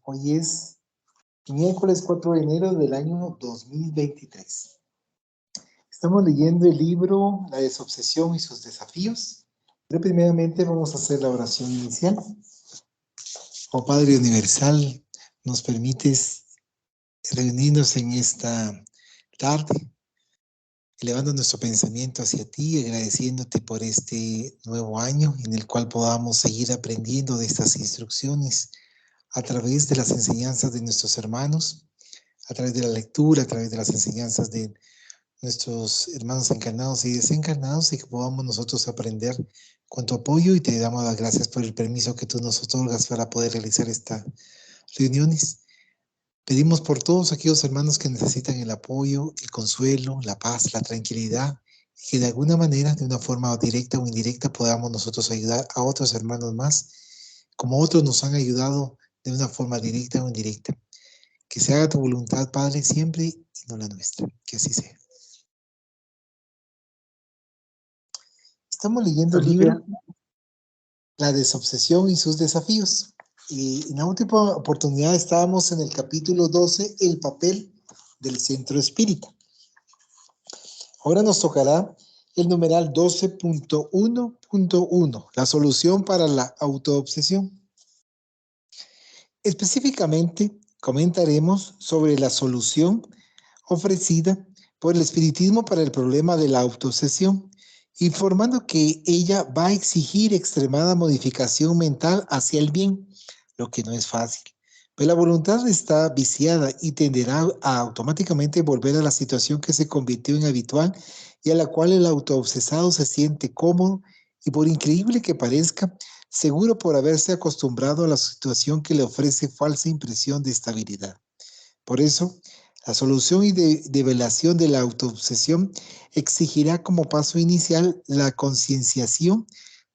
Hoy es miércoles 4 de enero del año 2023. Estamos leyendo el libro La desobsesión y sus desafíos. Pero primeramente vamos a hacer la oración inicial. Oh Padre Universal, nos permites reunirnos en esta tarde, elevando nuestro pensamiento hacia ti, agradeciéndote por este nuevo año en el cual podamos seguir aprendiendo de estas instrucciones a través de las enseñanzas de nuestros hermanos, a través de la lectura, a través de las enseñanzas de nuestros hermanos encarnados y desencarnados, y que podamos nosotros aprender con tu apoyo, y te damos las gracias por el permiso que tú nos otorgas para poder realizar estas reuniones. Pedimos por todos aquellos hermanos que necesitan el apoyo, el consuelo, la paz, la tranquilidad, y que de alguna manera, de una forma directa o indirecta, podamos nosotros ayudar a otros hermanos más, como otros nos han ayudado de una forma directa o indirecta. Que se haga tu voluntad, Padre, siempre y no la nuestra. Que así sea. Estamos leyendo el libro La desobsesión y sus desafíos. Y en la última oportunidad estábamos en el capítulo 12, el papel del centro espírita. Ahora nos tocará el numeral 12.1.1, la solución para la autoobsesión. Específicamente, comentaremos sobre la solución ofrecida por el espiritismo para el problema de la autoobsesión, informando que ella va a exigir extremada modificación mental hacia el bien, lo que no es fácil. Pero la voluntad está viciada y tenderá a automáticamente volver a la situación que se convirtió en habitual y a la cual el autoobsesado se siente cómodo y, por increíble que parezca, seguro por haberse acostumbrado a la situación que le ofrece falsa impresión de estabilidad. Por eso, la solución y develación de la autoobsesión exigirá como paso inicial la concienciación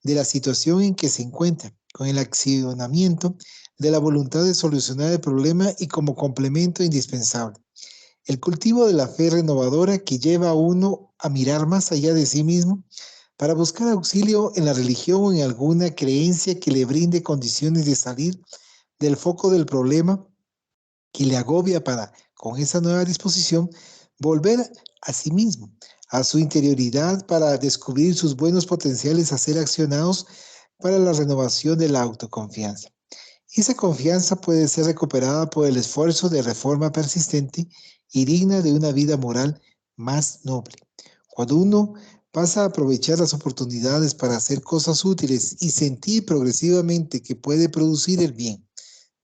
de la situación en que se encuentra, con el accionamiento de la voluntad de solucionar el problema y como complemento indispensable. El cultivo de la fe renovadora que lleva a uno a mirar más allá de sí mismo para buscar auxilio en la religión o en alguna creencia que le brinde condiciones de salir del foco del problema que le agobia para, con esa nueva disposición, volver a sí mismo, a su interioridad para descubrir sus buenos potenciales a ser accionados para la renovación de la autoconfianza. Esa confianza puede ser recuperada por el esfuerzo de reforma persistente y digna de una vida moral más noble. Cuando uno pasa a aprovechar las oportunidades para hacer cosas útiles y sentir progresivamente que puede producir el bien.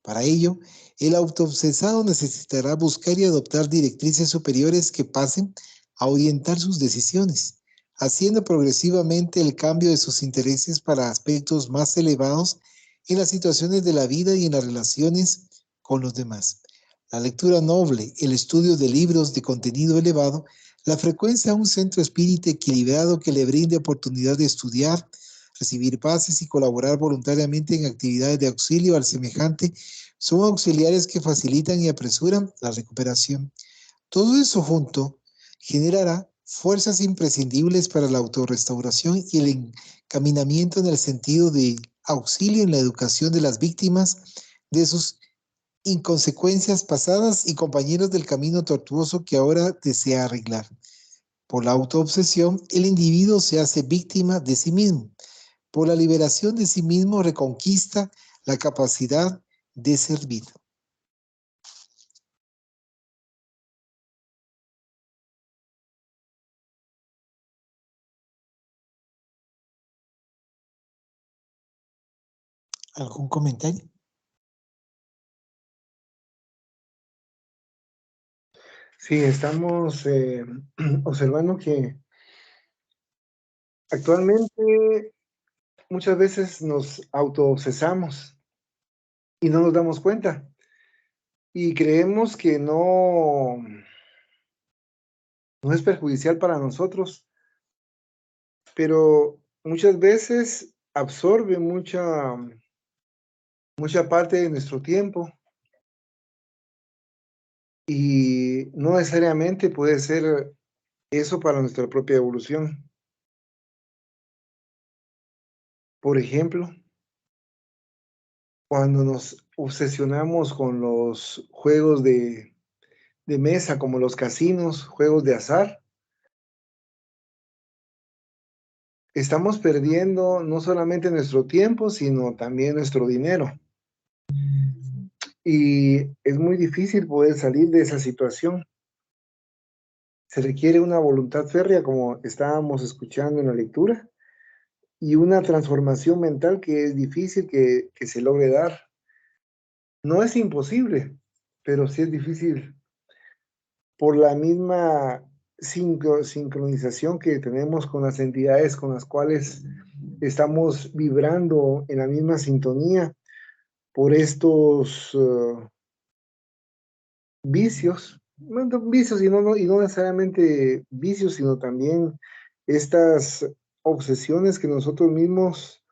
Para ello, el autoobsesado necesitará buscar y adoptar directrices superiores que pasen a orientar sus decisiones, haciendo progresivamente el cambio de sus intereses para aspectos más elevados en las situaciones de la vida y en las relaciones con los demás. La lectura noble, el estudio de libros de contenido elevado, la frecuencia a un centro espírita equilibrado que le brinde oportunidad de estudiar, recibir pases y colaborar voluntariamente en actividades de auxilio al semejante son auxiliares que facilitan y apresuran la recuperación. Todo eso junto generará fuerzas imprescindibles para la autorrestauración y el encaminamiento en el sentido de auxilio en la educación de las víctimas de sus inconsecuencias pasadas y compañeros del camino tortuoso que ahora desea arreglar. Por la autoobsesión, el individuo se hace víctima de sí mismo. Por la liberación de sí mismo, reconquista la capacidad de servir. ¿Algún comentario? Sí, estamos observando que actualmente muchas veces nos autoobsesamos y no nos damos cuenta. Y creemos que no es perjudicial para nosotros, pero muchas veces absorbe mucha parte de nuestro tiempo y no necesariamente puede ser eso para nuestra propia evolución. Por ejemplo, Cuando nos obsesionamos con los juegos de mesa, como los casinos, juegos de azar, estamos perdiendo no solamente nuestro tiempo, sino también nuestro dinero. Y es muy difícil poder salir de esa situación. Se requiere una voluntad férrea, como estábamos escuchando en la lectura, y una transformación mental que es difícil que se logre dar. No es imposible, pero sí es difícil por la misma sincronización que tenemos con las entidades con las cuales estamos vibrando en la misma sintonía, por estos vicios, bueno, vicios y no necesariamente vicios, sino también estas obsesiones que nosotros mismos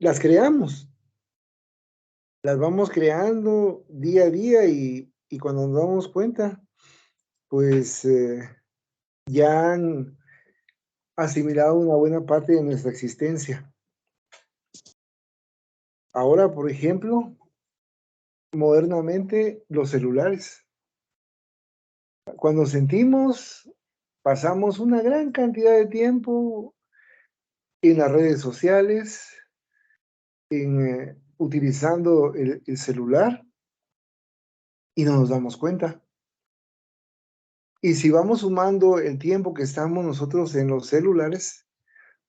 las creamos, las vamos creando día a día y cuando nos damos cuenta, pues ya han asimilado una buena parte de nuestra existencia. Ahora, por ejemplo, modernamente los celulares. Cuando sentimos, pasamos una gran cantidad de tiempo en las redes sociales, utilizando el celular y no nos damos cuenta. Y si vamos sumando el tiempo que estamos nosotros en los celulares,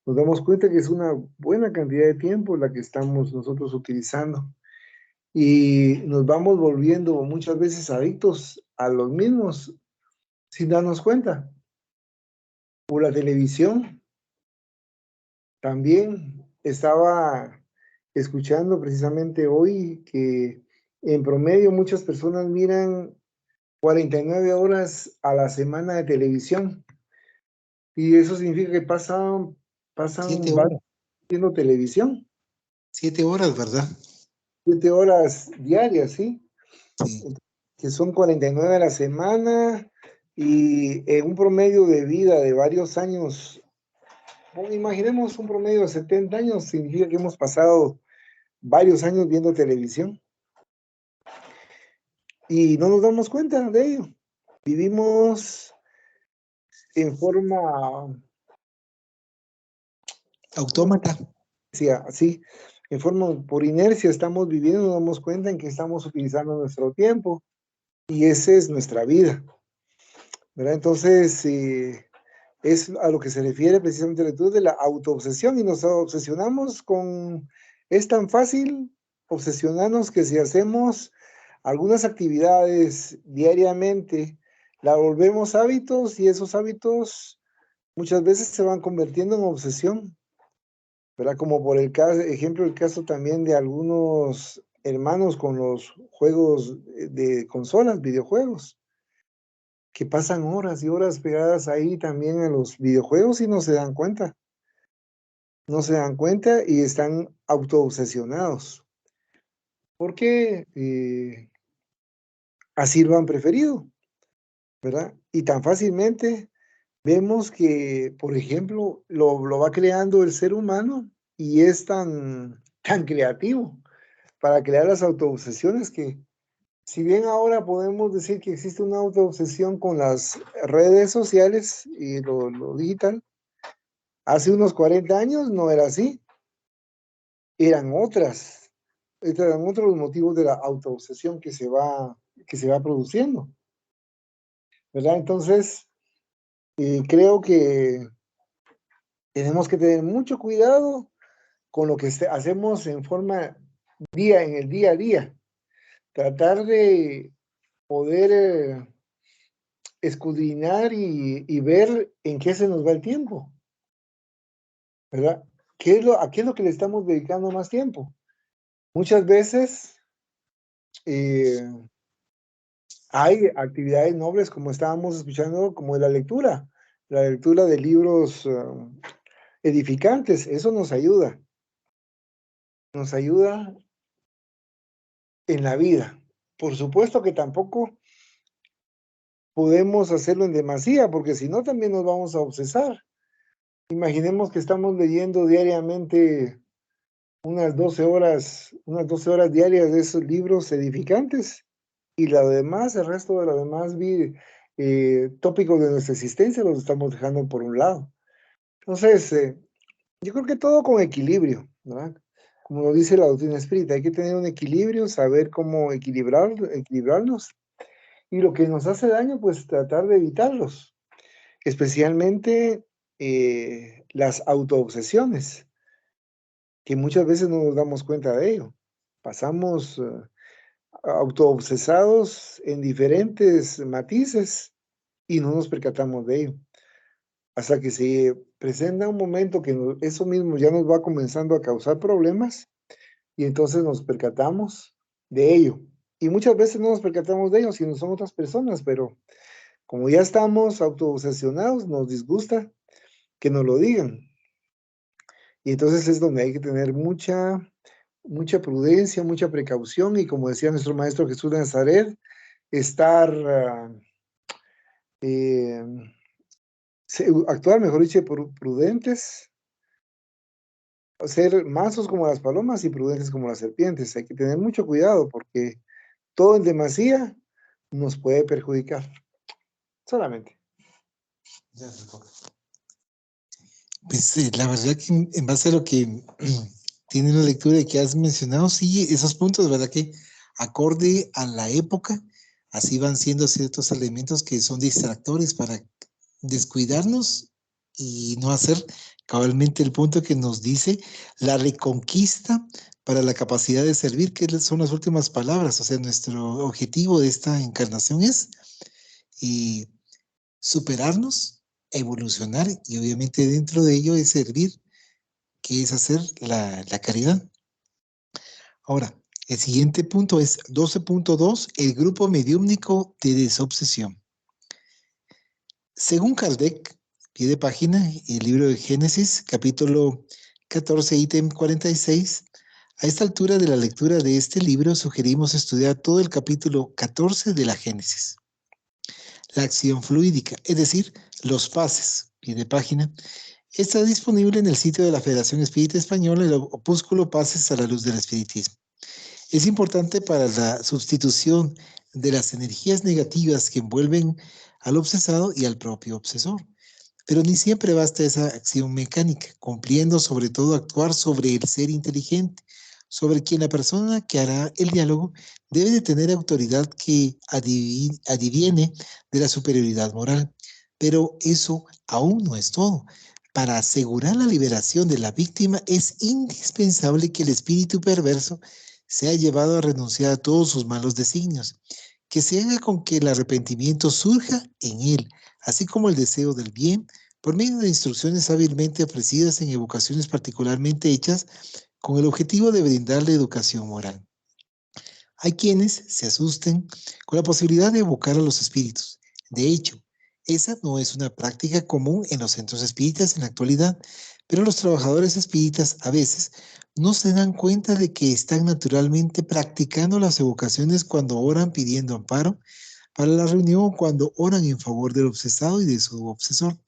nos damos cuenta que es una buena cantidad de tiempo la que estamos nosotros utilizando. Y nos vamos volviendo muchas veces adictos a los mismos sin darnos cuenta. Por la televisión, también estaba escuchando precisamente hoy que en promedio muchas personas miran 49 horas a la semana de televisión y eso significa que pasan 7 horas. viendo televisión, 7 horas, ¿verdad? 7 horas diarias, ¿sí? Sí. Que son 49 a la semana y en un promedio de vida de varios años, bueno, imaginemos un promedio de 70 años, significa que hemos pasado varios años viendo televisión y no nos damos cuenta de ello. Vivimos en forma, Autómata. sí, así, en forma por inercia estamos viviendo, nos damos cuenta en que estamos utilizando nuestro tiempo y esa es nuestra vida, ¿verdad? Entonces, es a lo que se refiere precisamente la lectura de la autoobsesión y nos obsesionamos con, es tan fácil obsesionarnos que si hacemos algunas actividades diariamente, la volvemos hábitos y esos hábitos muchas veces se van convirtiendo en obsesión, ¿verdad? Como por el caso, ejemplo, el caso también de algunos hermanos con los juegos de consolas, videojuegos, que pasan horas y horas pegadas ahí también a los videojuegos y no se dan cuenta. No se dan cuenta y están autoobsesionados. Porque así lo han preferido, ¿verdad? Y tan fácilmente vemos que, por ejemplo, lo va creando el ser humano y es tan creativo para crear las autoobsesiones que, si bien ahora podemos decir que existe una autoobsesión con las redes sociales y lo digital, hace unos 40 años no era así, eran eran otros los motivos de la autoobsesión que se va produciendo, ¿verdad? Entonces, creo que tenemos que tener mucho cuidado con lo que hacemos en forma en el día a día, tratar de poder escudriñar y ver en qué se nos va el tiempo, ¿verdad? ¿A qué es lo que le estamos dedicando más tiempo? Muchas veces hay actividades nobles, como estábamos escuchando, como la lectura de libros edificantes, eso nos ayuda en la vida. Por supuesto que tampoco podemos hacerlo en demasía, porque si no también nos vamos a obsesar. Imaginemos que estamos leyendo diariamente unas 12 horas diarias de esos libros edificantes y la demás, el resto de los demás tópicos de nuestra existencia los estamos dejando por un lado. Entonces, yo creo que todo con equilibrio, ¿verdad? Como lo dice la doctrina espírita, hay que tener un equilibrio, saber cómo equilibrarnos y lo que nos hace daño, pues tratar de evitarlos, especialmente las autoobsesiones, que muchas veces no nos damos cuenta de ello. Pasamos autoobsesados en diferentes matices y no nos percatamos de ello. Hasta que se presenta un momento que eso mismo ya nos va comenzando a causar problemas y entonces nos percatamos de ello. Y muchas veces no nos percatamos de ello, sino son otras personas, pero como ya estamos autoobsesionados, nos disgusta que nos lo digan. Y entonces es donde hay que tener mucha prudencia, mucha precaución y como decía nuestro Maestro Jesús de Nazaret, estar, actuar, mejor dicho, prudentes, ser mansos como las palomas y prudentes como las serpientes. Hay que tener mucho cuidado porque todo en demasía nos puede perjudicar. Solamente. Pues la verdad que en base a lo que tiene la lectura que has mencionado, sí, esos puntos, ¿verdad? Que acorde a la época, así van siendo ciertos elementos que son distractores para descuidarnos y no hacer cabalmente el punto que nos dice la reconquista para la capacidad de servir, que son las últimas palabras. O sea, nuestro objetivo de esta encarnación es superarnos, evolucionar y obviamente dentro de ello es servir, que es hacer la caridad. Ahora, el siguiente punto es 12.2, el grupo mediúmnico de desobsesión. Según Kardec, pie de página, el libro de Génesis, capítulo 14, ítem 46, a esta altura de la lectura de este libro sugerimos estudiar todo el capítulo 14 de la Génesis. La acción fluídica, es decir, los pases, pie de página, está disponible en el sitio de la Federación Espírita Española, el opúsculo Pases a la Luz del Espiritismo. Es importante para la sustitución de las energías negativas que envuelven al obsesado y al propio obsesor. Pero ni siempre basta esa acción mecánica, cumpliendo sobre todo actuar sobre el ser inteligente, sobre quien la persona que hará el diálogo debe de tener autoridad que adviene de la superioridad moral. Pero eso aún no es todo. Para asegurar la liberación de la víctima es indispensable que el espíritu perverso sea llevado a renunciar a todos sus malos designios, que se haga con que el arrepentimiento surja en él, así como el deseo del bien, por medio de instrucciones hábilmente ofrecidas en evocaciones particularmente hechas con el objetivo de brindarle educación moral. Hay quienes se asusten con la posibilidad de evocar a los espíritus. De hecho, esa no es una práctica común en los centros espíritas en la actualidad, pero los trabajadores espíritas a veces no se dan cuenta de que están naturalmente practicando las evocaciones cuando oran pidiendo amparo para la reunión o cuando oran en favor del obsesado y de su obsesor.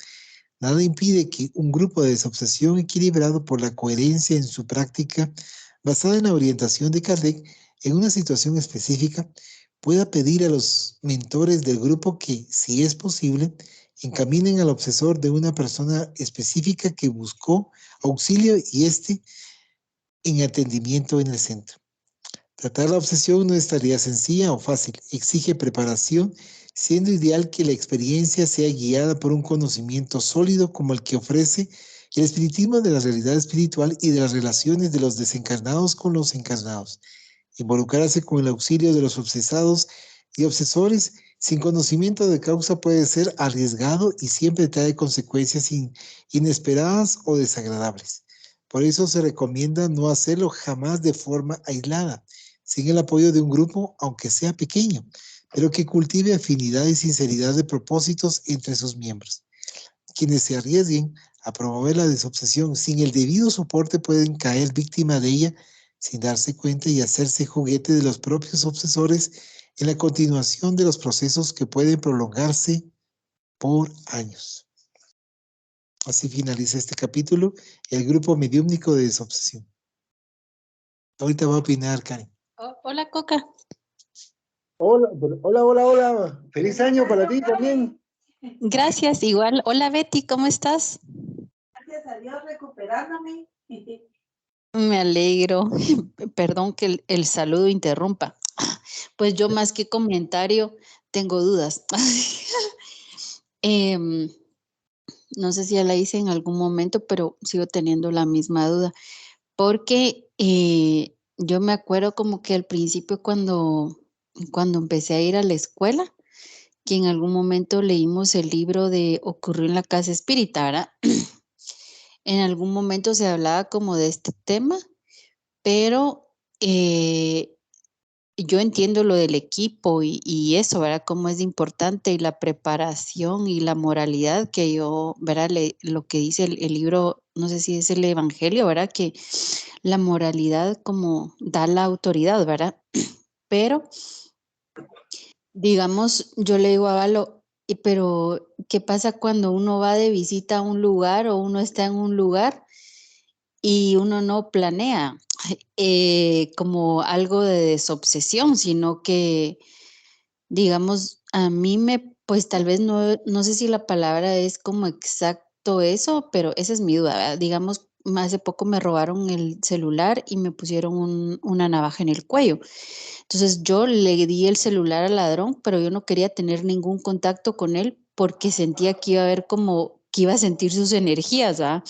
Nada impide que un grupo de desobsesión equilibrado por la coherencia en su práctica, basada en la orientación de Kardec en una situación específica, pueda pedir a los mentores del grupo que, si es posible, encaminen al obsesor de una persona específica que buscó auxilio y en atendimiento en el centro. Tratar la obsesión no es tarea sencilla o fácil, exige preparación, siendo ideal que la experiencia sea guiada por un conocimiento sólido como el que ofrece el espiritismo de la realidad espiritual y de las relaciones de los desencarnados con los encarnados. Involucrarse con el auxilio de los obsesados y obsesores sin conocimiento de causa puede ser arriesgado y siempre trae consecuencias inesperadas o desagradables. Por eso se recomienda no hacerlo jamás de forma aislada, sin el apoyo de un grupo, aunque sea pequeño, pero que cultive afinidad y sinceridad de propósitos entre sus miembros. Quienes se arriesguen a promover la desobsesión sin el debido soporte pueden caer víctima de ella sin darse cuenta y hacerse juguete de los propios obsesores en la continuación de los procesos que pueden prolongarse por años. Así finaliza este capítulo, el grupo mediúmnico de desobsesión. Ahorita va a opinar, Karen. Hola, Coca. Hola, hola, hola, hola. Feliz año para ti también. Gracias, igual. Hola, Betty, ¿cómo estás? Gracias a Dios, recuperándome. Me alegro. Perdón que el saludo interrumpa. Pues yo más que comentario tengo dudas. Em, no sé si ya la hice en algún momento, pero sigo teniendo la misma duda. Porque yo me acuerdo como que al principio cuando empecé a ir a la escuela, que en algún momento leímos el libro de Ocurrió en la Casa Espírita, ¿verdad? En algún momento se hablaba como de este tema, pero yo entiendo lo del equipo y eso, ¿verdad? Cómo es importante y la preparación y la moralidad que yo, ¿verdad? Lo que dice el libro, no sé si es el Evangelio, ¿verdad? Que la moralidad como da la autoridad, ¿verdad? Pero, digamos, yo le digo a Valo, pero ¿qué pasa cuando uno va de visita a un lugar o uno está en un lugar y uno no planea como algo de desobsesión, sino que, digamos, a mí pues tal vez no sé si la palabra es como exacto eso, pero esa es mi duda, ¿verdad? Digamos, hace poco me robaron el celular y me pusieron una navaja en el cuello. Entonces yo le di el celular al ladrón, pero yo no quería tener ningún contacto con él porque sentía que iba a haber como, que iba a sentir sus energías, ¿verdad?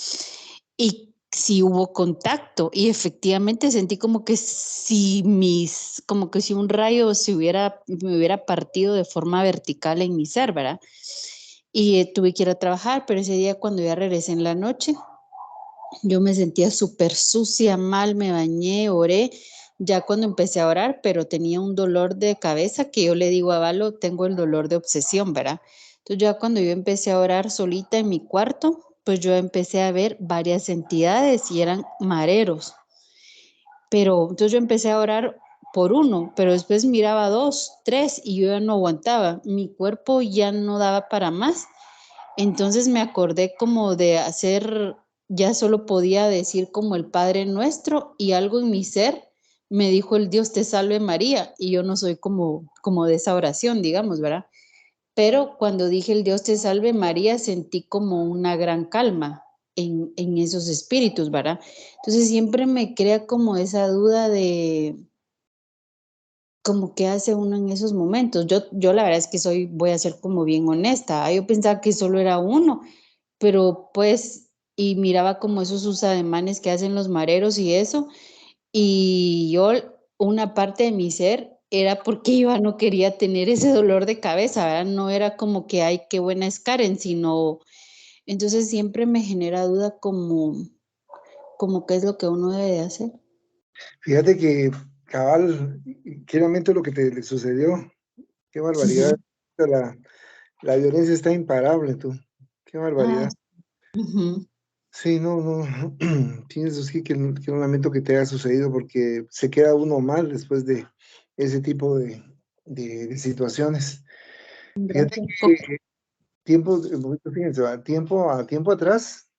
Y sí hubo contacto y efectivamente sentí como que como que si un rayo me hubiera partido de forma vertical en mi ser, ¿verdad? Y tuve que ir a trabajar, pero ese día cuando ya regresé en la noche, yo me sentía súper sucia, mal, me bañé, oré, ya cuando empecé a orar, pero tenía un dolor de cabeza que yo le digo a Valo, tengo el dolor de obsesión, ¿verdad? Entonces ya cuando yo empecé a orar solita en mi cuarto, pues yo empecé a ver varias entidades y eran mareros. Pero entonces yo empecé a orar por uno, pero después miraba dos, tres y yo ya no aguantaba. Mi cuerpo ya no daba para más. Entonces me acordé como de hacer, ya solo podía decir como el Padre Nuestro y algo en mi ser me dijo el Dios te salve María y yo no soy como de esa oración, digamos, ¿verdad? Pero cuando dije el Dios te salve María, sentí como una gran calma en esos espíritus, ¿verdad? Entonces siempre me crea como esa duda de como qué hace uno en esos momentos. Yo la verdad es que voy a ser como bien honesta. Yo pensaba que solo era uno, pero pues, y miraba como esos sus ademanes que hacen los mareros y eso, y yo, una parte de mi ser era porque yo no quería tener ese dolor de cabeza, ¿verdad? No era como que, ay, qué buena es Karen, sino, entonces siempre me genera duda como qué es lo que uno debe de hacer. Fíjate que, cabal, claramente lo que te sucedió, qué barbaridad. La violencia está imparable, tú. Qué barbaridad. Sí, no, no. Tienes sí, que un lamento que te haya sucedido porque se queda uno mal después de ese tipo de situaciones. Fíjate que fíjense, tiempo atrás,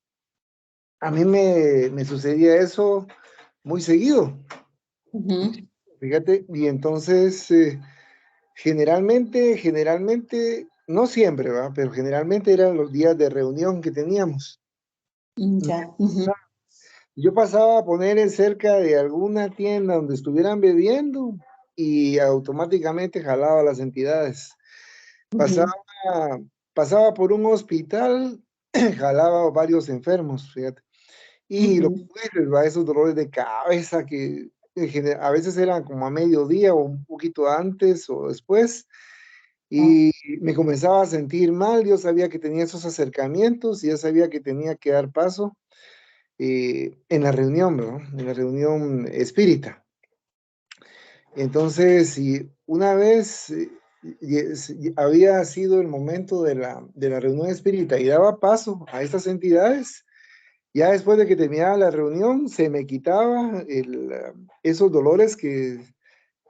a mí me sucedía eso muy seguido. Fíjate, y entonces generalmente, no siempre, ¿verdad? Pero generalmente eran los días de reunión que teníamos. Ya. Yo pasaba a poner en cerca de alguna tienda donde estuvieran bebiendo y automáticamente jalaba a las entidades. Pasaba, pasaba por un hospital, jalaba a varios enfermos, fíjate. Y lo que tú dices, ¿va? Esos dolores de cabeza que a veces eran como a mediodía o un poquito antes o después, y me comenzaba a sentir mal. Yo sabía que tenía esos acercamientos y ya sabía que tenía que dar paso en la reunión, ¿no? En la reunión espírita. Entonces, si una vez había sido el momento de la reunión espírita y daba paso a estas entidades, ya después de que terminaba la reunión, se me quitaba esos dolores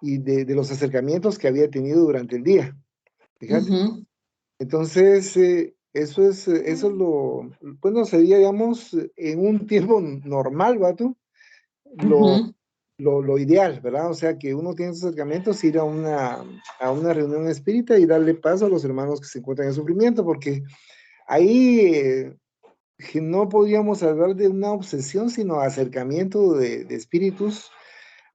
y de los acercamientos que había tenido durante el día. Fíjate. Entonces, eso es pues no sería, digamos, en un tiempo normal, ¿va tú? Lo lo ideal, ¿verdad? O sea, que uno tiene esos acercamientos, ir a una reunión espírita y darle paso a los hermanos que se encuentran en sufrimiento, porque ahí que no podríamos hablar de una obsesión, sino acercamiento de espíritus,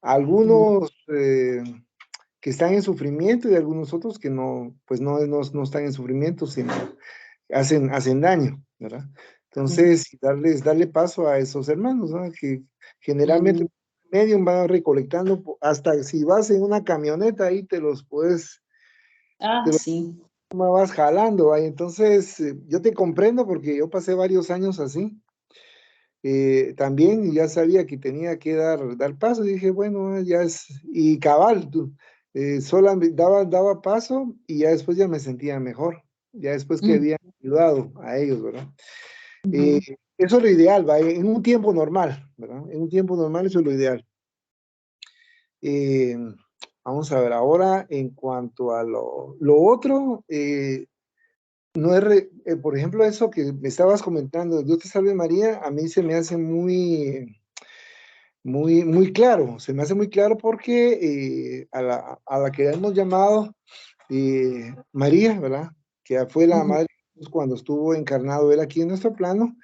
algunos que están en sufrimiento y algunos otros que no, pues no están en sufrimiento, sino hacen daño, ¿verdad? Entonces, darle paso a esos hermanos, ¿no? Que generalmente medium van recolectando, hasta si vas en una camioneta, ahí te los Sí. vas jalando, ahí. Entonces, yo te comprendo porque yo pasé varios años así. También ya sabía que tenía que dar paso, y dije, bueno, ya es, y cabal, sola daba paso y ya después ya me sentía mejor, ya después que había ayudado a ellos, ¿verdad? Eso es lo ideal, ¿va? En un tiempo normal, ¿verdad? En un tiempo normal eso es lo ideal. Vamos a ver, ahora en cuanto a lo otro, no es, por ejemplo, eso que me estabas comentando, Dios te salve María, a mí se me hace muy claro, se me hace muy claro porque a la que hemos llamado María, ¿verdad? Que fue la madre de Jesús cuando estuvo encarnado él aquí en nuestro plano,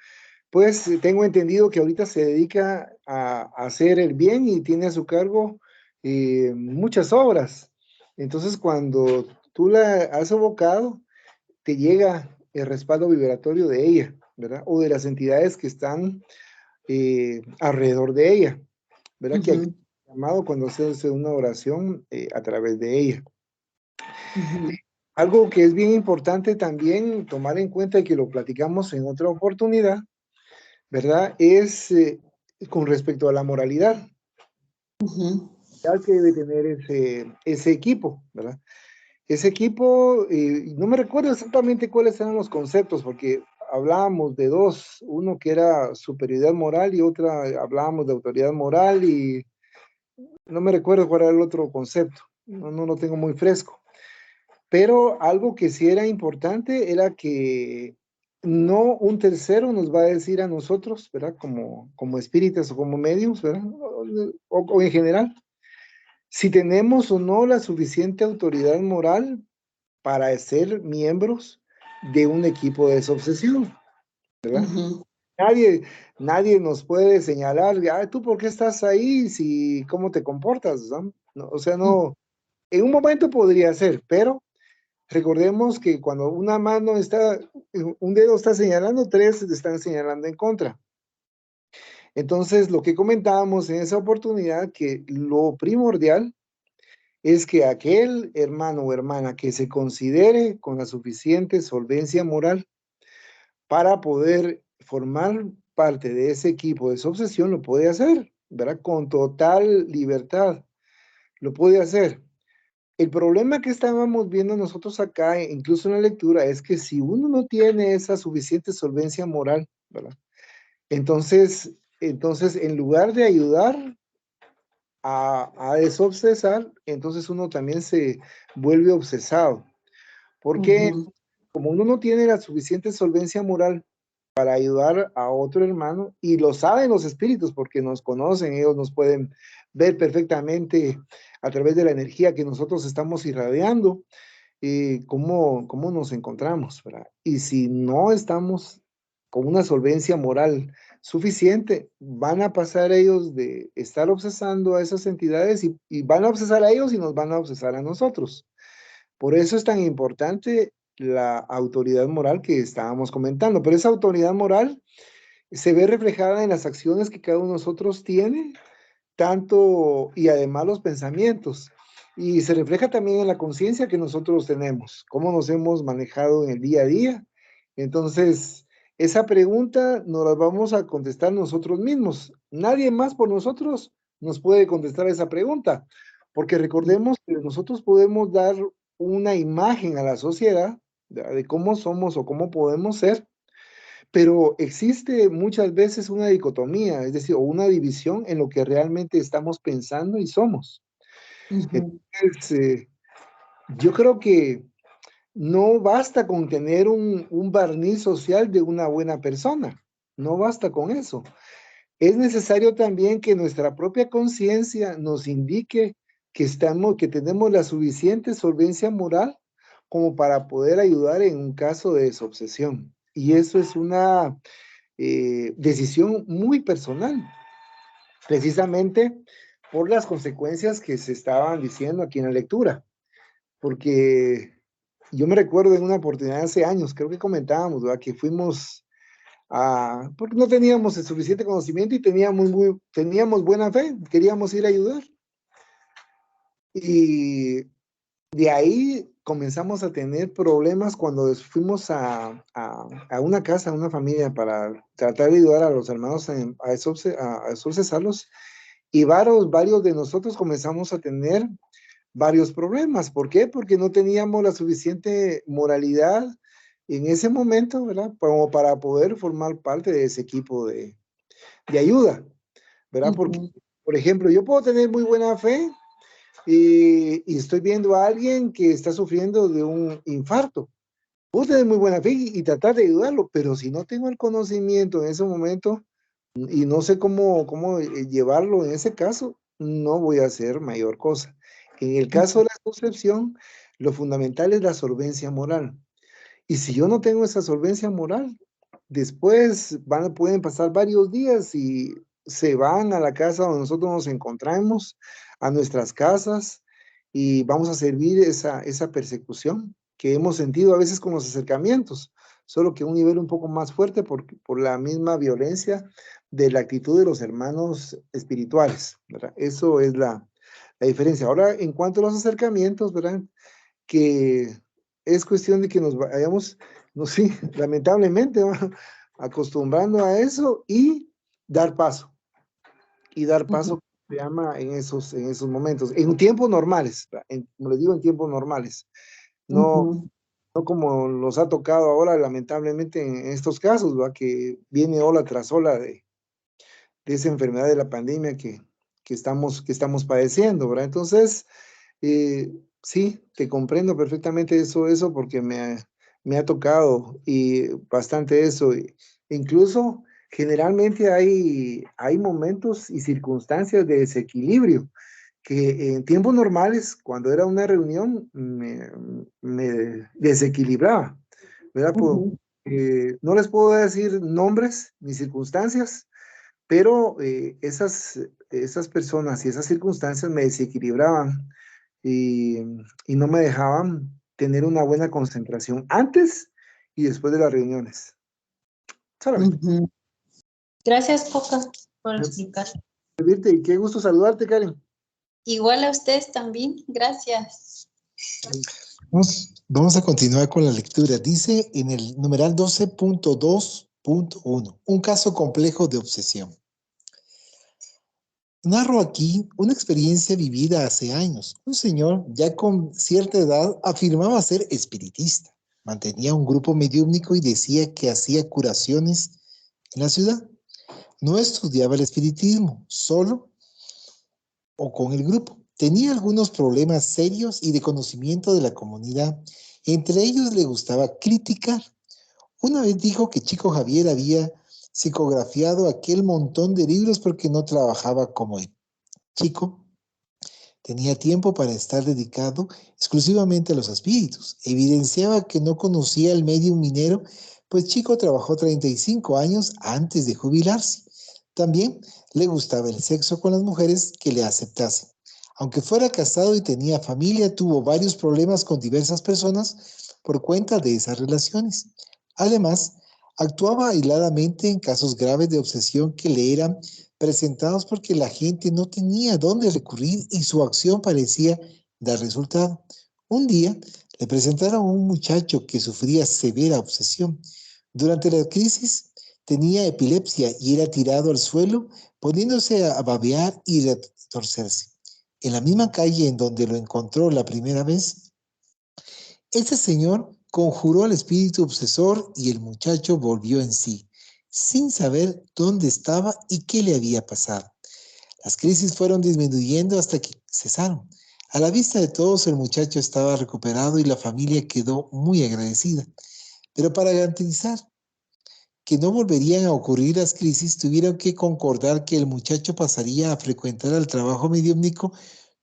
pues tengo entendido que ahorita se dedica a hacer el bien y tiene a su cargo muchas obras. Entonces, cuando tú la has evocado, te llega el respaldo vibratorio de ella, ¿verdad? O de las entidades que están alrededor de ella, ¿verdad? Que aquí llamado cuando se hace una oración a través de ella. Algo que es bien importante también tomar en cuenta y que lo platicamos en otra oportunidad, ¿verdad? Es con respecto a la moralidad que debe tener ese equipo, ¿verdad? Ese equipo, no me recuerdo exactamente cuáles eran los conceptos, porque hablábamos de dos, uno que era superioridad moral y otra hablábamos de autoridad moral y no me recuerdo cuál era el otro concepto, no lo tengo muy fresco. Pero algo que sí era importante era que no un tercero nos va a decir a nosotros, ¿verdad? Como espíritas o como medios, ¿verdad? O en general, si tenemos o no la suficiente autoridad moral para ser miembros de un equipo de desobsesión, ¿verdad? Nadie nos puede señalar, tú por qué estás ahí, si cómo te comportas, ¿no? O sea, no, en un momento podría ser, pero recordemos que cuando una mano un dedo está señalando, tres están señalando en contra. Entonces, lo que comentábamos en esa oportunidad, que lo primordial es que aquel hermano o hermana que se considere con la suficiente solvencia moral para poder formar parte de ese equipo de desobsesión, lo puede hacer, ¿verdad? Con total libertad, lo puede hacer. El problema que estábamos viendo nosotros acá, incluso en la lectura, es que si uno no tiene esa suficiente solvencia moral, ¿verdad? Entonces en lugar de ayudar a desobsesar, entonces uno también se vuelve obsesado. Porque como uno no tiene la suficiente solvencia moral para ayudar a otro hermano, y lo saben los espíritus porque nos conocen, ellos nos pueden ver perfectamente a través de la energía que nosotros estamos irradiando, cómo nos encontramos, ¿verdad? Y si no estamos con una solvencia moral suficiente, van a pasar ellos de estar obsesando a esas entidades y van a obsesar a ellos y nos van a obsesar a nosotros. Por eso es tan importante la autoridad moral que estábamos comentando, pero esa autoridad moral se ve reflejada en las acciones que cada uno de nosotros tiene, tanto y además los pensamientos. Y se refleja también en la conciencia que nosotros tenemos, cómo nos hemos manejado en el día a día. Entonces, esa pregunta nos la vamos a contestar nosotros mismos. Nadie más por nosotros nos puede contestar esa pregunta, porque recordemos que nosotros podemos dar una imagen a la sociedad de cómo somos o cómo podemos ser, pero existe muchas veces una dicotomía, es decir, o una división en lo que realmente estamos pensando y somos. Entonces, yo creo que no basta con tener un barniz social de una buena persona, no basta con eso. Es necesario también que nuestra propia conciencia nos indique que tenemos la suficiente solvencia moral como para poder ayudar en un caso de desobsesión. Y eso es una decisión muy personal, precisamente por las consecuencias que se estaban diciendo aquí en la lectura. Porque yo me recuerdo en una oportunidad hace años, creo que comentábamos, ¿verdad? Que fuimos porque no teníamos el suficiente conocimiento y teníamos buena fe, queríamos ir a ayudar. Y de ahí comenzamos a tener problemas cuando fuimos a una casa, a una familia, para tratar de ayudar a los hermanos a exorcizarlos, y varios de nosotros comenzamos a tener varios problemas. ¿Por qué? Porque no teníamos la suficiente moralidad en ese momento, ¿verdad? Como para poder formar parte de ese equipo de ayuda, ¿verdad? Porque, por ejemplo, yo puedo tener muy buena fe y estoy viendo a alguien que está sufriendo de un infarto. Puedo tener muy buena fe y tratar de ayudarlo, pero si no tengo el conocimiento en ese momento y no sé cómo llevarlo en ese caso, no voy a hacer mayor cosa. En el caso de la concepción, lo fundamental es la solvencia moral. Y si yo no tengo esa solvencia moral, después pueden pasar varios días y se van a la casa donde nosotros nos encontramos, a nuestras casas, y vamos a servir esa persecución que hemos sentido a veces con los acercamientos, solo que a un nivel un poco más fuerte por la misma violencia de la actitud de los hermanos espirituales, ¿verdad? Eso es la diferencia. Ahora, en cuanto a los acercamientos, ¿verdad? Que es cuestión de que nos vayamos, no sé, lamentablemente, ¿va? Acostumbrando a eso y dar paso. Y dar paso, se llama, en esos momentos, en tiempos normales, como les digo, en tiempos normales. No, no como nos ha tocado ahora, lamentablemente, en estos casos, ¿va? Que viene ola tras ola de esa enfermedad de la pandemia que estamos padeciendo, ¿verdad? Entonces, sí, te comprendo perfectamente eso porque me ha tocado y bastante eso. Incluso generalmente hay momentos y circunstancias de desequilibrio que en tiempos normales, cuando era una reunión, me desequilibraba, ¿verdad? No les puedo decir nombres ni circunstancias, pero esas personas y esas circunstancias me desequilibraban y no me dejaban tener una buena concentración antes y después de las reuniones. Solamente. Gracias, Coca, por explicar. Y qué gusto saludarte, Karen. Igual a ustedes también, gracias. Vamos a continuar con la lectura. Dice en el numeral 12.2.1, un caso complejo de obsesión. Narro aquí una experiencia vivida hace años. Un señor, ya con cierta edad, afirmaba ser espiritista. Mantenía un grupo mediúmnico y decía que hacía curaciones en la ciudad. No estudiaba el espiritismo, solo o con el grupo. Tenía algunos problemas serios y de conocimiento de la comunidad. Entre ellos le gustaba criticar. Una vez dijo que Chico Javier había psicografiado aquel montón de libros porque no trabajaba como él. Chico tenía tiempo para estar dedicado exclusivamente a los espíritus. Evidenciaba que no conocía el medio minero, pues Chico trabajó 35 años antes de jubilarse. También le gustaba el sexo con las mujeres que le aceptasen. Aunque fuera casado y tenía familia, tuvo varios problemas con diversas personas por cuenta de esas relaciones. Además, actuaba aisladamente en casos graves de obsesión que le eran presentados porque la gente no tenía dónde recurrir y su acción parecía dar resultado. Un día le presentaron a un muchacho que sufría severa obsesión. Durante la crisis tenía epilepsia y era tirado al suelo poniéndose a babear y retorcerse. En la misma calle en donde lo encontró la primera vez, ese señor conjuró al espíritu obsesor y el muchacho volvió en sí, sin saber dónde estaba y qué le había pasado. Las crisis fueron disminuyendo hasta que cesaron. A la vista de todos, el muchacho estaba recuperado y la familia quedó muy agradecida. Pero para garantizar que no volverían a ocurrir las crisis, tuvieron que concordar que el muchacho pasaría a frecuentar el trabajo mediúmnico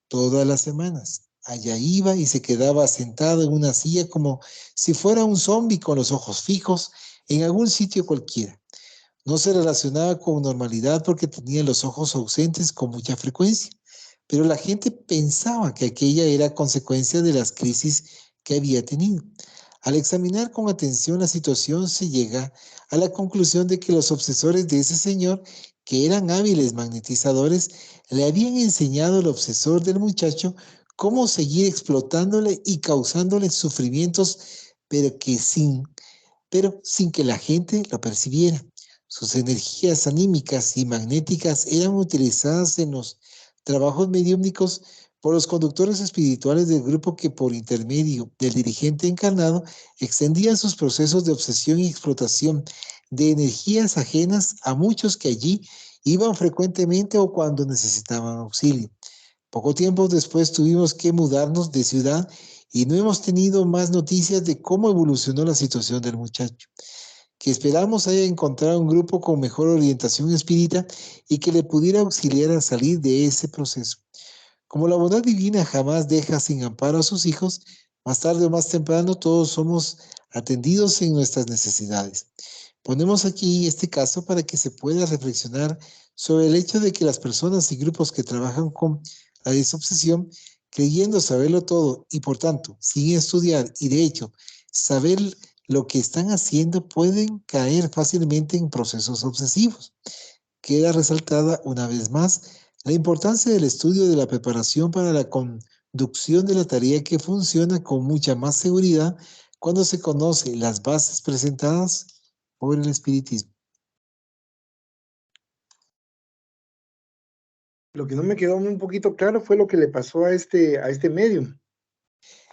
todas las semanas. Allá iba y se quedaba sentado en una silla como si fuera un zombi con los ojos fijos en algún sitio cualquiera. No se relacionaba con normalidad porque tenía los ojos ausentes con mucha frecuencia, pero la gente pensaba que aquella era consecuencia de las crisis que había tenido. Al examinar con atención la situación, se llega a la conclusión de que los obsesores de ese señor, que eran hábiles magnetizadores, le habían enseñado al obsesor del muchacho cómo seguir explotándole y causándole sufrimientos, pero sin que la gente lo percibiera. Sus energías anímicas y magnéticas eran utilizadas en los trabajos mediúmnicos por los conductores espirituales del grupo que por intermedio del dirigente encarnado extendían sus procesos de obsesión y explotación de energías ajenas a muchos que allí iban frecuentemente o cuando necesitaban auxilio. Poco tiempo después tuvimos que mudarnos de ciudad y no hemos tenido más noticias de cómo evolucionó la situación del muchacho, que esperamos haya encontrado un grupo con mejor orientación espírita y que le pudiera auxiliar a salir de ese proceso. Como la bondad divina jamás deja sin amparo a sus hijos, más tarde o más temprano todos somos atendidos en nuestras necesidades. Ponemos aquí este caso para que se pueda reflexionar sobre el hecho de que las personas y grupos que trabajan con la desobsesión, creyendo saberlo todo y por tanto, sin estudiar y de hecho, saber lo que están haciendo, pueden caer fácilmente en procesos obsesivos. Queda resaltada una vez más la importancia del estudio de la preparación para la conducción de la tarea, que funciona con mucha más seguridad cuando se conoce las bases presentadas por el espiritismo. Lo que no me quedó un poquito claro fue lo que le pasó a este medium.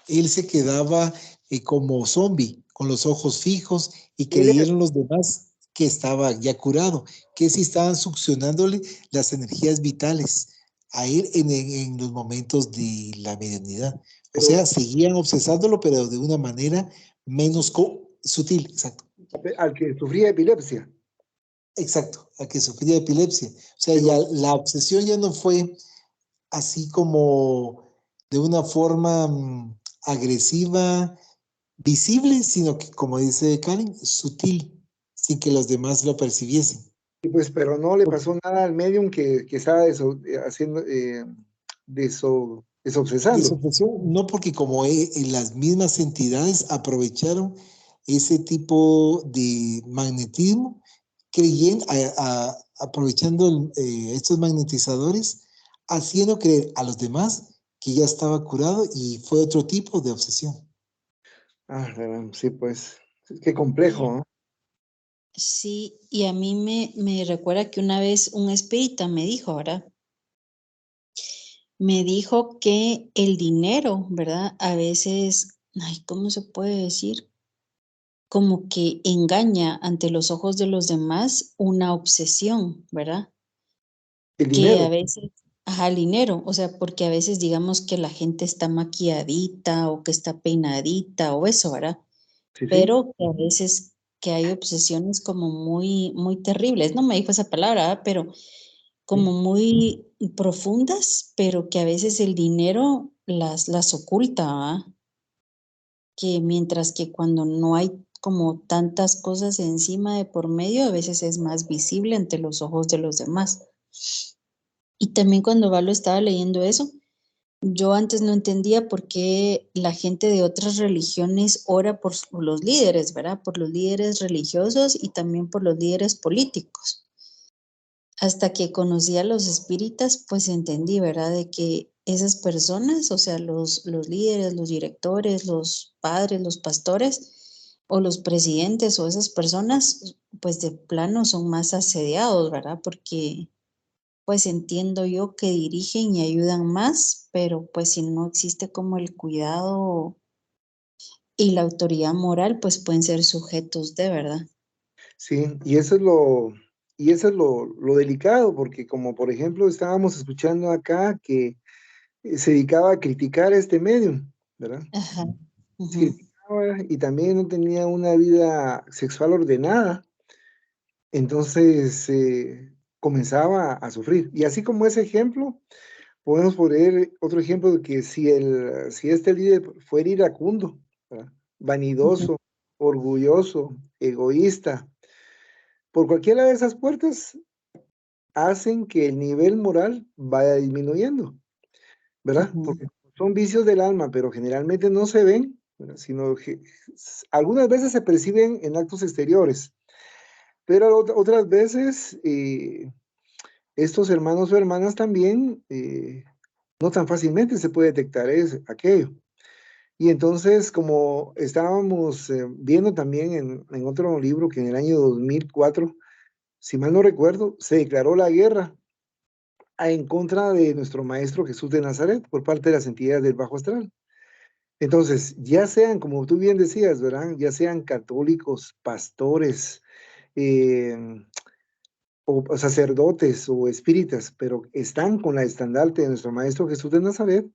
Él se quedaba como zombie, con los ojos fijos, y Él era- creyeron los demás que estaba ya curado, que si estaban succionándole las energías vitales a él en los momentos de la medianidad. O pero sea, seguían obsesándolo, pero de una manera menos sutil, exacto. al que sufría epilepsia. Exacto, a que sufría epilepsia. O sea, Pero, ya la obsesión ya no fue así como de una forma agresiva, visible, sino que, como dice Karen, sutil, sin que los demás lo percibiesen. pero no le pasó nada al medium que estaba haciendo, desobsesando. Desobsesión, no, porque como las mismas entidades aprovecharon ese tipo de magnetismo, creyendo, aprovechando estos magnetizadores, haciendo creer a los demás que ya estaba curado, y fue otro tipo de obsesión. Ah, sí, pues, qué complejo, ¿no? Sí, y a mí me recuerda que una vez un espírita me dijo, ¿verdad? Me dijo que el dinero, ¿verdad? A veces, ay, ¿cómo se puede decir? Como que engaña ante los ojos de los demás una obsesión, ¿verdad? El Que a dinero. veces, ajá, el dinero, o sea, porque a veces digamos que la gente está maquilladita o que está peinadita o eso, ¿verdad? Sí, sí. Pero que a veces que hay obsesiones como muy, muy terribles, no me dijo esa palabra, ¿verdad? Pero como Sí. muy profundas, pero que a veces el dinero las oculta, ¿verdad? Que mientras que cuando no hay como tantas cosas encima de por medio, a veces es más visible ante los ojos de los demás. Y también cuando Valo estaba leyendo eso, yo antes no entendía por qué la gente de otras religiones ora por los líderes, ¿verdad? Por los líderes religiosos y también por los líderes políticos. Hasta que conocí a los espíritas, pues entendí, ¿verdad? De que esas personas, o sea, los líderes, los directores, los padres, los pastores o los presidentes o esas personas, pues de plano son más asediados, ¿verdad? Porque pues entiendo yo que dirigen y ayudan más, pero pues si no existe como el cuidado y la autoridad moral, pues pueden ser sujetos de verdad. Sí, y eso es lo delicado, porque como por ejemplo estábamos escuchando acá que se dedicaba a criticar a este medium, ¿verdad? Ajá. Ujú. Criticaba y también no tenía una vida sexual ordenada. entonces comenzaba a sufrir. Y así como ese ejemplo, podemos poner otro ejemplo de que si este líder fuera iracundo, ¿verdad? Vanidoso, orgulloso, egoísta, por cualquiera de esas puertas hacen que el nivel moral vaya disminuyendo, ¿verdad? Porque son vicios del alma, pero generalmente no se ven, ¿verdad? Sino que algunas veces se perciben en actos exteriores, pero otras veces estos hermanos o hermanas también no tan fácilmente se puede detectar aquello. Y entonces, como estábamos viendo también en otro libro que en el año 2004, si mal no recuerdo, se declaró la guerra en contra de nuestro Maestro Jesús de Nazaret por parte de las entidades del Bajo Astral. Entonces, ya sean, como tú bien decías, ¿verdad? Ya sean católicos, pastores, eh, o sacerdotes o espíritas, pero están con la estandarte de nuestro Maestro Jesús de Nazaret,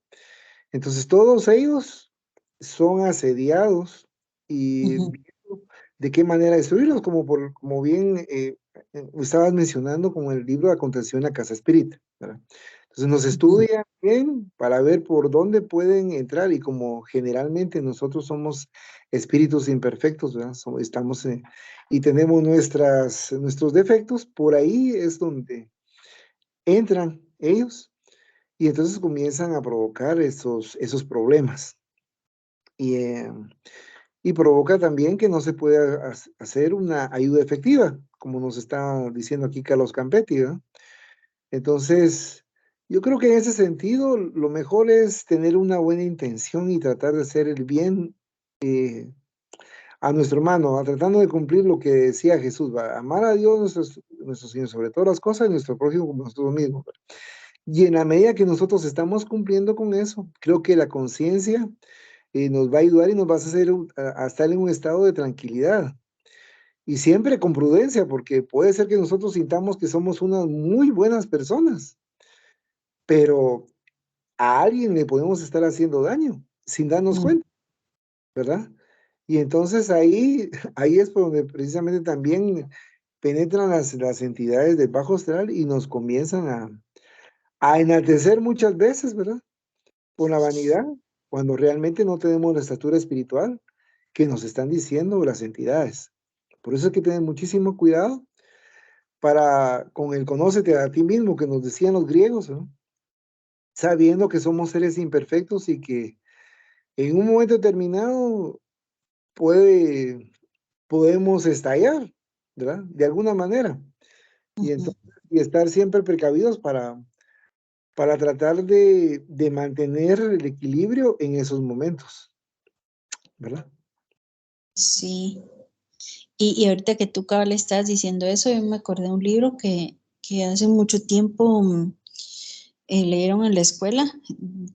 entonces todos ellos son asediados y viendo de qué manera destruirlos, como bien estabas mencionando con el libro de Aconteció en la Casa Espírita, ¿verdad? Entonces nos estudian bien para ver por dónde pueden entrar y como generalmente nosotros somos espíritus imperfectos, ¿verdad? Estamos y tenemos nuestros defectos, por ahí es donde entran ellos y entonces comienzan a provocar esos problemas. Y provoca también que no se pueda hacer una ayuda efectiva, como nos está diciendo aquí Carlos Campetti, ¿verdad? Entonces, yo creo que en ese sentido, lo mejor es tener una buena intención y tratar de hacer el bien a nuestro hermano, tratando de cumplir lo que decía Jesús, ¿va? Amar a Dios, nuestro Señor, sobre todas las cosas, y nuestro prójimo como nosotros mismos, ¿va? Y en la medida que nosotros estamos cumpliendo con eso, creo que la conciencia nos va a ayudar y nos va a hacer a estar en un estado de tranquilidad. Y siempre con prudencia, porque puede ser que nosotros sintamos que somos unas muy buenas personas, pero a alguien le podemos estar haciendo daño sin darnos cuenta, ¿verdad? Y entonces ahí es por donde precisamente también penetran las entidades del bajo astral y nos comienzan a enaltecer muchas veces, ¿verdad? Por la vanidad, cuando realmente no tenemos la estatura espiritual que nos están diciendo las entidades. Por eso hay que tener muchísimo cuidado con el conócete a ti mismo que nos decían los griegos, ¿no? Sabiendo que somos seres imperfectos y que en un momento determinado podemos estallar, ¿verdad? De alguna manera. Y entonces, y estar siempre precavidos para tratar de mantener el equilibrio en esos momentos, ¿verdad? Sí. Y ahorita que tú, cabal, estás diciendo eso, yo me acordé de un libro que hace mucho tiempo leyeron en la escuela,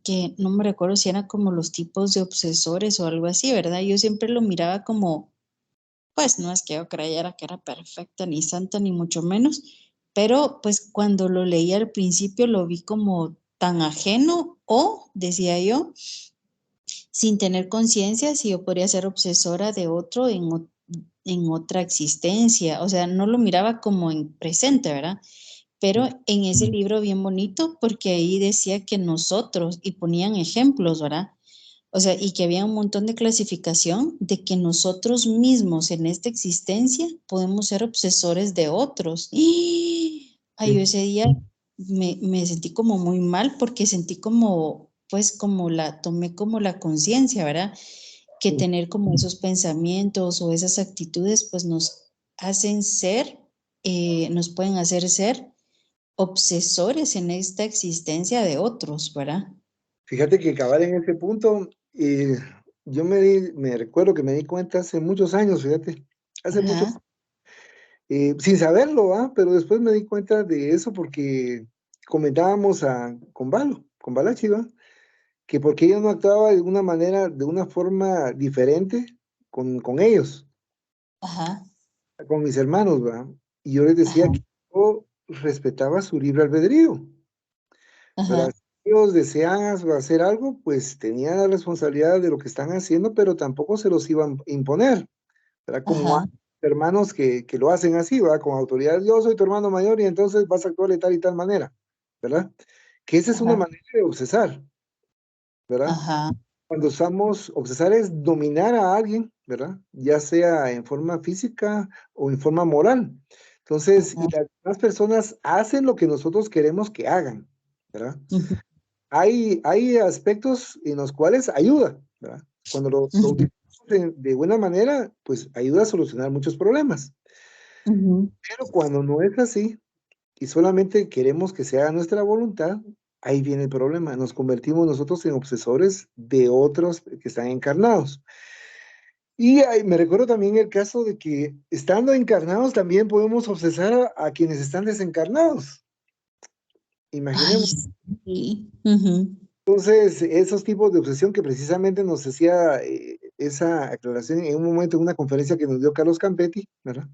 que no me recuerdo si eran como los tipos de obsesores o algo así, ¿verdad? Yo siempre lo miraba como, pues no es que yo creyera que era perfecta ni santa ni mucho menos, pero pues cuando lo leí al principio lo vi como tan ajeno o, decía yo, sin tener conciencia si yo podría ser obsesora de otro en otra existencia. O sea, no lo miraba como en presente, ¿verdad? Pero en ese libro bien bonito, porque ahí decía que nosotros, y ponían ejemplos, ¿verdad? O sea, y que había un montón de clasificación de que nosotros mismos en esta existencia podemos ser obsesores de otros. Y ay, yo ese día me sentí como muy mal porque sentí como, pues como tomé como la conciencia, ¿verdad? Que tener como esos pensamientos o esas actitudes, pues nos hacen ser, nos pueden hacer ser obsesores en esta existencia de otros, ¿verdad? Fíjate que acabar en ese punto, yo me recuerdo que me di cuenta hace muchos años, fíjate, hace mucho, Ajá, sin saberlo, ¿ah? Pero después me di cuenta de eso porque comentábamos con Balachi, ¿va? Que porque yo no actuaba de una manera, de una forma diferente con ellos, ajá, con mis hermanos, ¿va? Y yo les decía ajá, que yo respetaba su libre albedrío, ¿verdad? ajá, Si ellos desean hacer algo, pues tenían la responsabilidad de lo que están haciendo, pero tampoco se los iban a imponer, ¿verdad? Como ajá, antes hermanos que lo hacen así, ¿verdad? Con autoridad. Yo soy tu hermano mayor y entonces vas a actuar de tal y tal manera, ¿verdad? Que esa es una Ajá, manera de obsesar, ¿verdad? ajá, Cuando estamos, obsesar es dominar a alguien, ¿verdad? Ya sea en forma física o en forma moral. Entonces, y ajá, las demás personas hacen lo que nosotros queremos que hagan, ¿verdad? ujú, Hay aspectos en los cuales ayuda, ¿verdad? Cuando lo ujú, utilizamos de buena manera, pues ayuda a solucionar muchos problemas. ujú, Pero cuando no es así y solamente queremos que se haga nuestra voluntad, ahí viene el problema. Nos convertimos nosotros en obsesores de otros que están encarnados. Y me recuerdo también el caso de que estando encarnados también podemos obsesar a quienes están desencarnados. ay, Imaginemos. sí, ujú, Entonces, esos tipos de obsesión que precisamente nos hacía esa aclaración en un momento en una conferencia que nos dio Carlos Campetti, ¿verdad?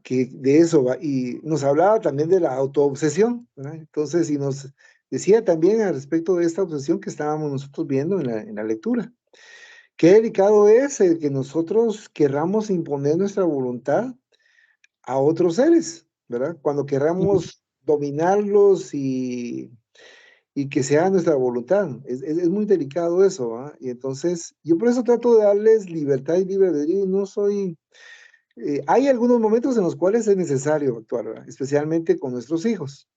Que de eso va, y nos hablaba también de la autoobsesión, ¿verdad? Entonces, y nos decía también al respecto de esta obsesión que estábamos nosotros viendo en la lectura. Qué delicado es el que nosotros querramos imponer nuestra voluntad a otros seres, ¿verdad? Cuando querramos dominarlos y que sea nuestra voluntad. Es muy delicado eso, ¿ah? Y entonces, yo por eso trato de darles libertad y libre albedrío y no soy... hay algunos momentos en los cuales es necesario actuar, ¿verdad? Especialmente con nuestros hijos,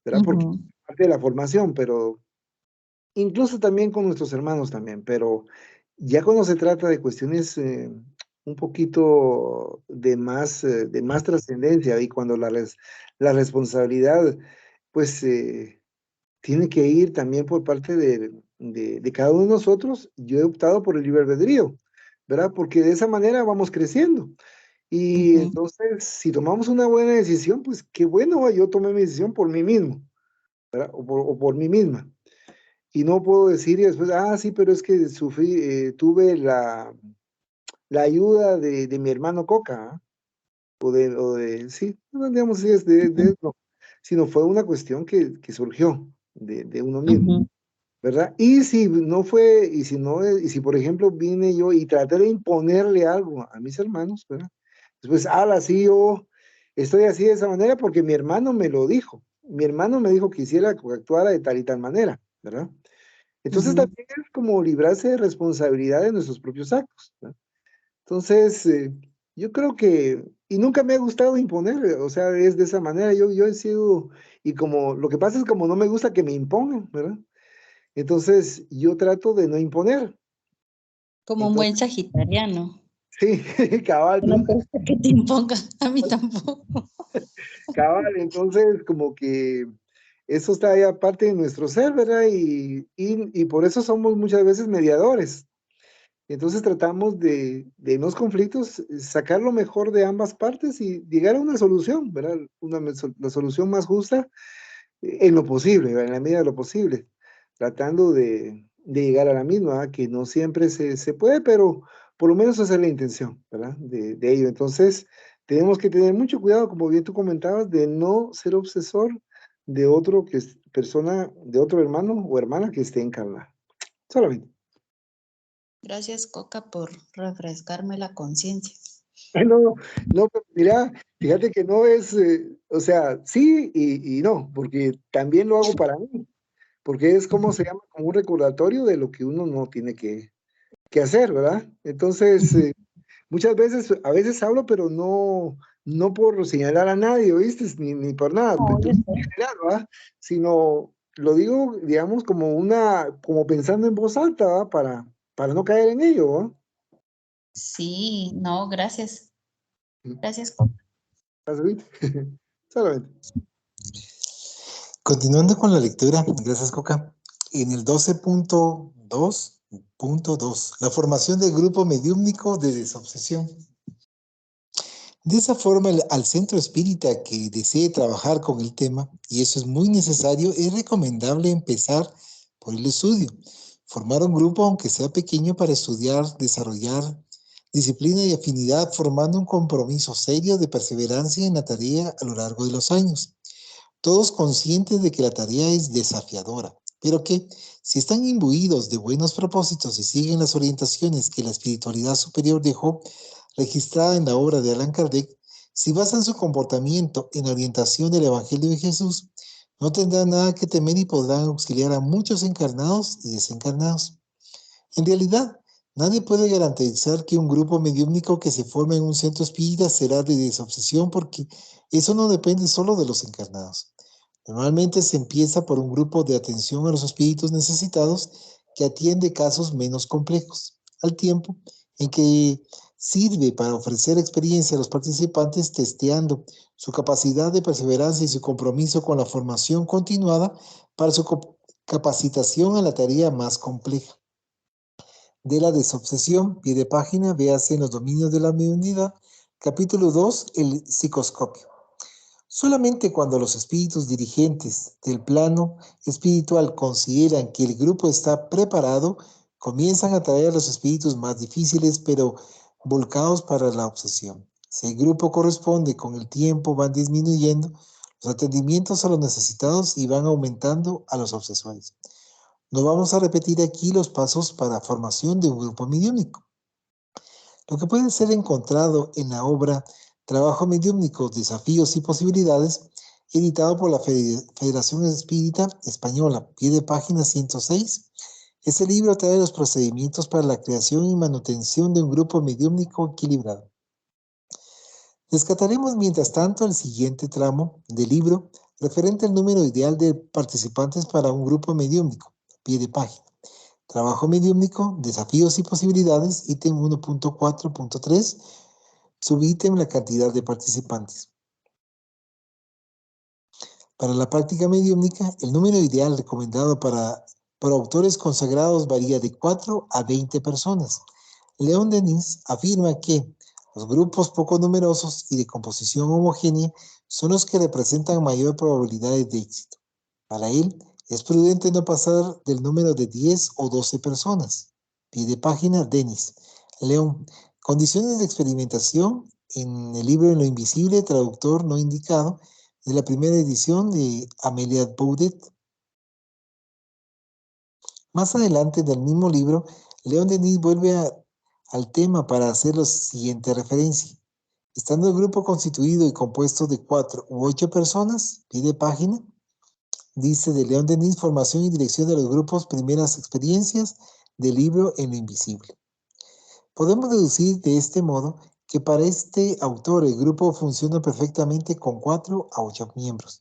¿verdad? Porque ujú, es parte de la formación, pero incluso también con nuestros hermanos también, pero ya cuando se trata de cuestiones un poquito de más trascendencia y cuando la responsabilidad, pues tiene que ir también por parte de cada uno de nosotros. Yo he optado por el libre albedrío, ¿verdad? Porque de esa manera vamos creciendo. Y ujú, entonces, si tomamos una buena decisión, pues qué bueno, yo tomé mi decisión por mí mismo, ¿verdad? O por mí misma. Y no puedo decir y después, ah, sí, pero es que sufrí, tuve la ayuda de mi hermano Coca, ¿ah? Sí, no, digamos, sí, es no, sino fue una cuestión que surgió de uno mismo. ujú, ¿Verdad? Y si no fue, y si no, y si por ejemplo vine yo y traté de imponerle algo a mis hermanos, ¿verdad? Después, sí, yo estoy así de esa manera porque mi hermano me lo dijo. Mi hermano me dijo que hiciera, que actuara de tal y tal manera, ¿verdad? Entonces ujú. también es como librarse de responsabilidad de nuestros propios actos, ¿verdad? Entonces, yo creo que, y nunca me ha gustado imponer, o sea, es de esa manera, yo he sido, y como, lo que pasa es como no me gusta que me impongan, ¿verdad? Entonces, yo trato de no imponer. Como un buen Entonces, sagitariano. sí, cabal, No te gusta que te impongan, a mí tampoco. cabal, entonces como que eso está ahí aparte de nuestro ser, ¿verdad? Y por eso somos muchas veces mediadores. Entonces tratamos de en los conflictos sacar lo mejor de ambas partes y llegar a una solución, ¿verdad? La solución más justa en lo posible, ¿verdad? En la medida de lo posible, tratando de llegar a la misma, ¿verdad? Que no siempre se puede, pero por lo menos esa es la intención, ¿verdad? De ello. Entonces, tenemos que tener mucho cuidado, como bien tú comentabas, de no ser obsesor de otro que es persona, de otro hermano o hermana que esté encarnada. Solamente. Gracias, Coca, por refrescarme la conciencia. Ay, no, no, pero mira, fíjate que no es, o sea, sí y no, porque también lo hago para mí, porque es como se llama, como un recordatorio de lo que uno no tiene que hacer, ¿verdad? Entonces, muchas veces, a veces hablo, pero no por señalar a nadie, ¿oíste? Ni por nada, No, yo en sé. general, ¿verdad? Sino lo digo, digamos, como pensando en voz alta, ¿verdad? Para no caer en ello, ¿verdad? Sí, no, gracias. Mm, Gracias, Coca. ¿estás bien? Solamente. Continuando con la lectura, gracias Coca. En el 12.2.2, la formación del grupo mediúmnico de desobsesión. De esa forma, al centro espírita que desee trabajar con el tema, y eso es muy necesario, es recomendable empezar por el estudio. Formar un grupo, aunque sea pequeño, para estudiar, desarrollar disciplina y afinidad, formando un compromiso serio de perseverancia en la tarea a lo largo de los años. Todos conscientes de que la tarea es desafiadora, pero que, si están imbuidos de buenos propósitos y siguen las orientaciones que la espiritualidad superior dejó, registrada en la obra de Allan Kardec, si basan su comportamiento en la orientación del Evangelio de Jesús, no tendrán nada que temer y podrán auxiliar a muchos encarnados y desencarnados. En realidad, nadie puede garantizar que un grupo mediúmnico que se forme en un centro espírita será de desobsesión, porque eso no depende solo de los encarnados. Normalmente se empieza por un grupo de atención a los espíritus necesitados que atiende casos menos complejos, al tiempo en que sirve para ofrecer experiencia a los participantes, testeando su capacidad de perseverancia y su compromiso con la formación continuada para su capacitación a la tarea más compleja. De la desobsesión, pie de página, véase en los dominios de la mediunidad, capítulo 2, el psicoscopio. Solamente cuando los espíritus dirigentes del plano espiritual consideran que el grupo está preparado, comienzan a traer a los espíritus más difíciles, pero volcados para la obsesión. Si el grupo corresponde, con el tiempo van disminuyendo los atendimientos a los necesitados y van aumentando a los obsesores. No vamos a repetir aquí los pasos para formación de un grupo mediúnico. Lo que puede ser encontrado en la obra Trabajo Mediúmnico, Desafíos y Posibilidades, editado por la Federación Espírita Española, pie de página 106. Este libro trae los procedimientos para la creación y manutención de un grupo mediúmnico equilibrado. Rescataremos mientras tanto el siguiente tramo del libro referente al número ideal de participantes para un grupo mediúmnico, pie de página. Trabajo mediúmnico, desafíos y posibilidades, ítem 1.4.3, subítem la cantidad de participantes. Para la práctica mediúmnica, el número ideal recomendado por autores consagrados varía de 4 a 20 personas. León Denis afirma que los grupos poco numerosos y de composición homogénea son los que representan mayor probabilidad de éxito. Para él, es prudente no pasar del número de 10 o 12 personas. Pie de página, Denis. León. Condiciones de experimentación en el libro En lo Invisible, traductor no indicado, de la primera edición de Amelia Baudet. Más adelante en el mismo libro, León Denis vuelve al tema para hacer la siguiente referencia. Estando el grupo constituido y compuesto de 4 u 8 personas, pie de página, dice de León Denis, formación y dirección de los grupos, primeras experiencias del libro En lo Invisible. Podemos deducir de este modo que para este autor el grupo funciona perfectamente con 4 a 8 miembros.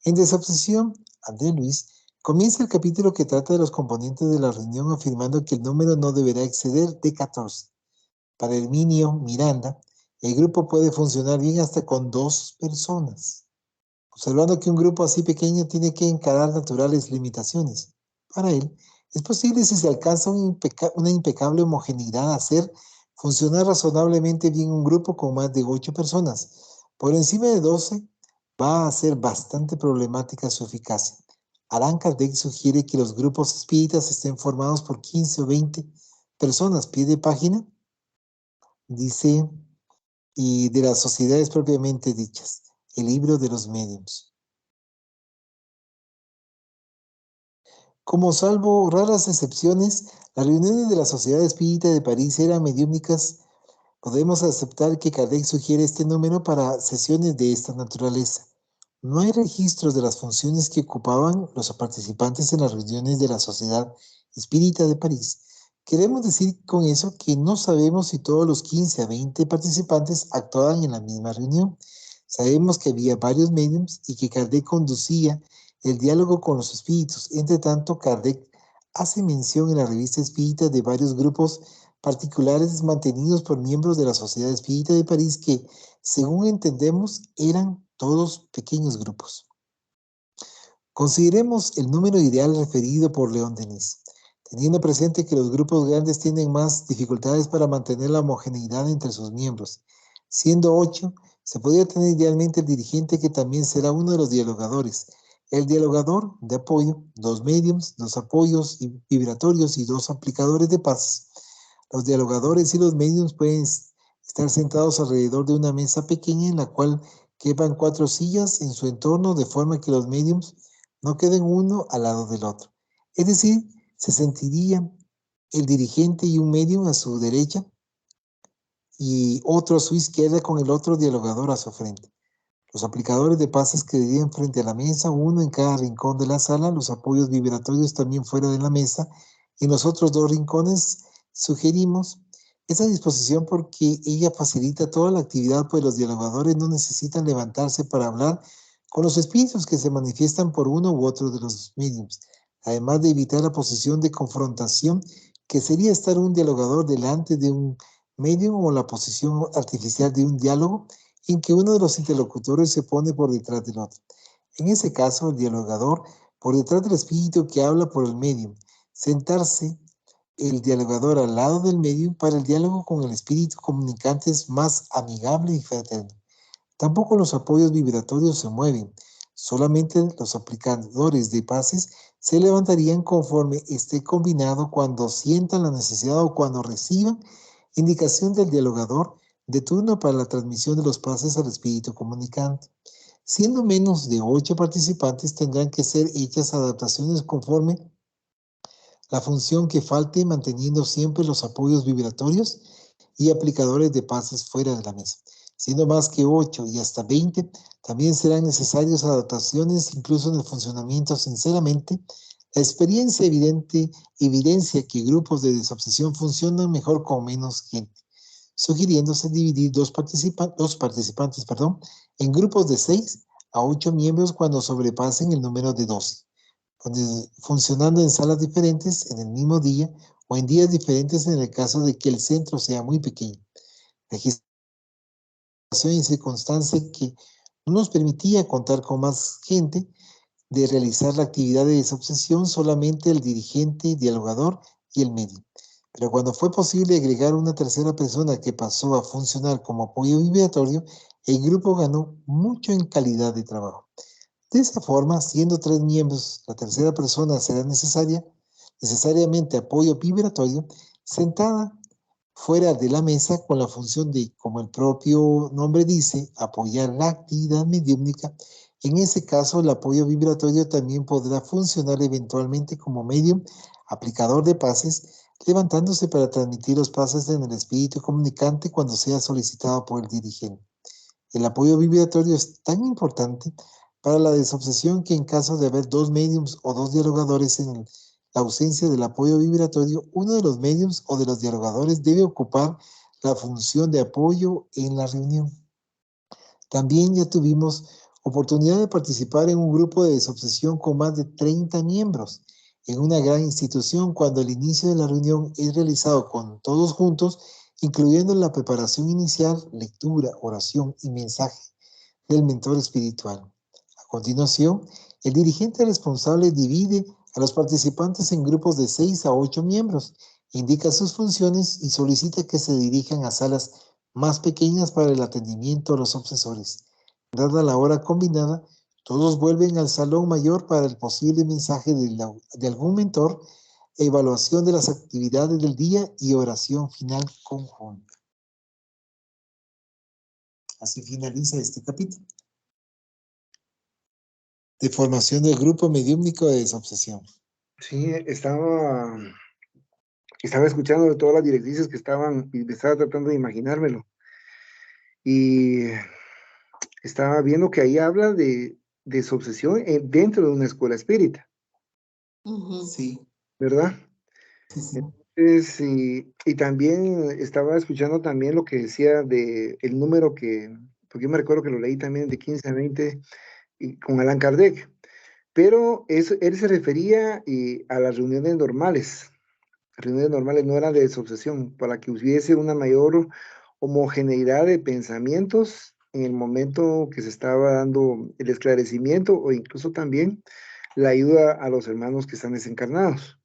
En Desobsesión, André Luis comienza el capítulo que trata de los componentes de la reunión afirmando que el número no deberá exceder de 14. Para Herminio Miranda, el grupo puede funcionar bien hasta con 2 personas, observando que un grupo así pequeño tiene que encarar naturales limitaciones. Para él, es posible si se alcanza una impecable homogeneidad hacer funcionar razonablemente bien un grupo con más de 8 personas. Por encima de 12 va a ser bastante problemática su eficacia. Allan Kardec sugiere que los grupos espíritas estén formados por 15 o 20 personas. Pie de página, dice, y de las sociedades propiamente dichas. El libro de los médiums. Como salvo raras excepciones, las reuniones de la Sociedad Espírita de París eran mediúmnicas. Podemos aceptar que Kardec sugiere este número para sesiones de esta naturaleza. No hay registros de las funciones que ocupaban los participantes en las reuniones de la Sociedad Espírita de París. Queremos decir con eso que no sabemos si todos los 15 a 20 participantes actuaban en la misma reunión. Sabemos que había varios mediums y que Kardec conducía el diálogo con los espíritus. Entre tanto, Kardec hace mención en la revista espírita de varios grupos particulares mantenidos por miembros de la Sociedad Espírita de París que, según entendemos, eran todos pequeños grupos. Consideremos el número ideal referido por León Denis, teniendo presente que los grupos grandes tienen más dificultades para mantener la homogeneidad entre sus miembros. Siendo 8, se podría tener idealmente el dirigente que también será uno de los dialogadores. El dialogador de apoyo, 2 mediums, 2 apoyos vibratorios y 2 aplicadores de paz. Los dialogadores y los mediums pueden estar sentados alrededor de una mesa pequeña en la cual quepan 4 sillas en su entorno, de forma que los mediums no queden uno al lado del otro. Es decir, se sentirían el dirigente y un medium a su derecha y otro a su izquierda con el otro dialogador a su frente. Los aplicadores de pases quedarían frente a la mesa, uno en cada rincón de la sala, los apoyos vibratorios también fuera de la mesa. En los otros dos rincones sugerimos esa disposición porque ella facilita toda la actividad, pues los dialogadores no necesitan levantarse para hablar con los espíritus que se manifiestan por uno u otro de los mediums, además de evitar la posición de confrontación que sería estar un dialogador delante de un medium o la posición artificial de un diálogo en que uno de los interlocutores se pone por detrás del otro. En ese caso, el dialogador por detrás del espíritu que habla por el medium, sentarse el dialogador al lado del medium para el diálogo con el espíritu comunicante es más amigable y fraterno. Tampoco los apoyos vibratorios se mueven, solamente los aplicadores de pases se levantarían conforme esté combinado cuando sientan la necesidad o cuando reciban indicación del dialogador de turno para la transmisión de los pases al espíritu comunicante. Siendo menos de 8 participantes, tendrán que ser hechas adaptaciones conforme la función que falte, manteniendo siempre los apoyos vibratorios y aplicadores de pases fuera de la mesa. Siendo más que 8 y hasta 20, también serán necesarias adaptaciones, incluso en el funcionamiento. Sinceramente, la experiencia evidencia que grupos de desobsesión funcionan mejor con menos gente, sugiriéndose dividir dos participantes en grupos de 6 a 8 miembros cuando sobrepasen el número de 12, funcionando en salas diferentes en el mismo día o en días diferentes en el caso de que el centro sea muy pequeño. Legislación y circunstancia que no nos permitía contar con más gente de realizar la actividad de desobsesión, solamente el dirigente, dialogador y el medio. Pero cuando fue posible agregar una tercera persona que pasó a funcionar como apoyo vibratorio, el grupo ganó mucho en calidad de trabajo. De esta forma, siendo 3 miembros, la tercera persona será necesariamente apoyo vibratorio, sentada fuera de la mesa con la función de, como el propio nombre dice, apoyar la actividad mediúmnica. En ese caso, el apoyo vibratorio también podrá funcionar eventualmente como medium aplicador de pases, levantándose para transmitir los pases en el espíritu comunicante cuando sea solicitado por el dirigente. El apoyo vibratorio es tan importante para la desobsesión que en caso de haber 2 mediums o 2 dialogadores en la ausencia del apoyo vibratorio, uno de los mediums o de los dialogadores debe ocupar la función de apoyo en la reunión. También ya tuvimos oportunidad de participar en un grupo de desobsesión con más de 30 miembros en una gran institución cuando el inicio de la reunión es realizado con todos juntos, incluyendo la preparación inicial, lectura, oración y mensaje del mentor espiritual. A continuación, el dirigente responsable divide a los participantes en grupos de 6 a 8 miembros, indica sus funciones y solicita que se dirijan a salas más pequeñas para el atendimiento a los obsesores. Dada la hora combinada, todos vuelven al salón mayor para el posible mensaje de algún mentor, evaluación de las actividades del día y oración final conjunta. Así finaliza este capítulo de formación del grupo mediúmnico de desobsesión. Sí, estaba escuchando todas las directrices que estaban, y estaba tratando de imaginármelo. Y estaba viendo que ahí habla de desobsesión dentro de una escuela espírita, Sí, ¿verdad? sí, sí. Entonces, y también estaba escuchando también lo que decía de el número que, porque yo me recuerdo que lo leí también de 15 a 20 y con Allan Kardec, pero él se refería a las reuniones normales. Las reuniones normales no eran de desobsesión, para que hubiese una mayor homogeneidad de pensamientos en el momento que se estaba dando el esclarecimiento o incluso también la ayuda a los hermanos que están desencarnados,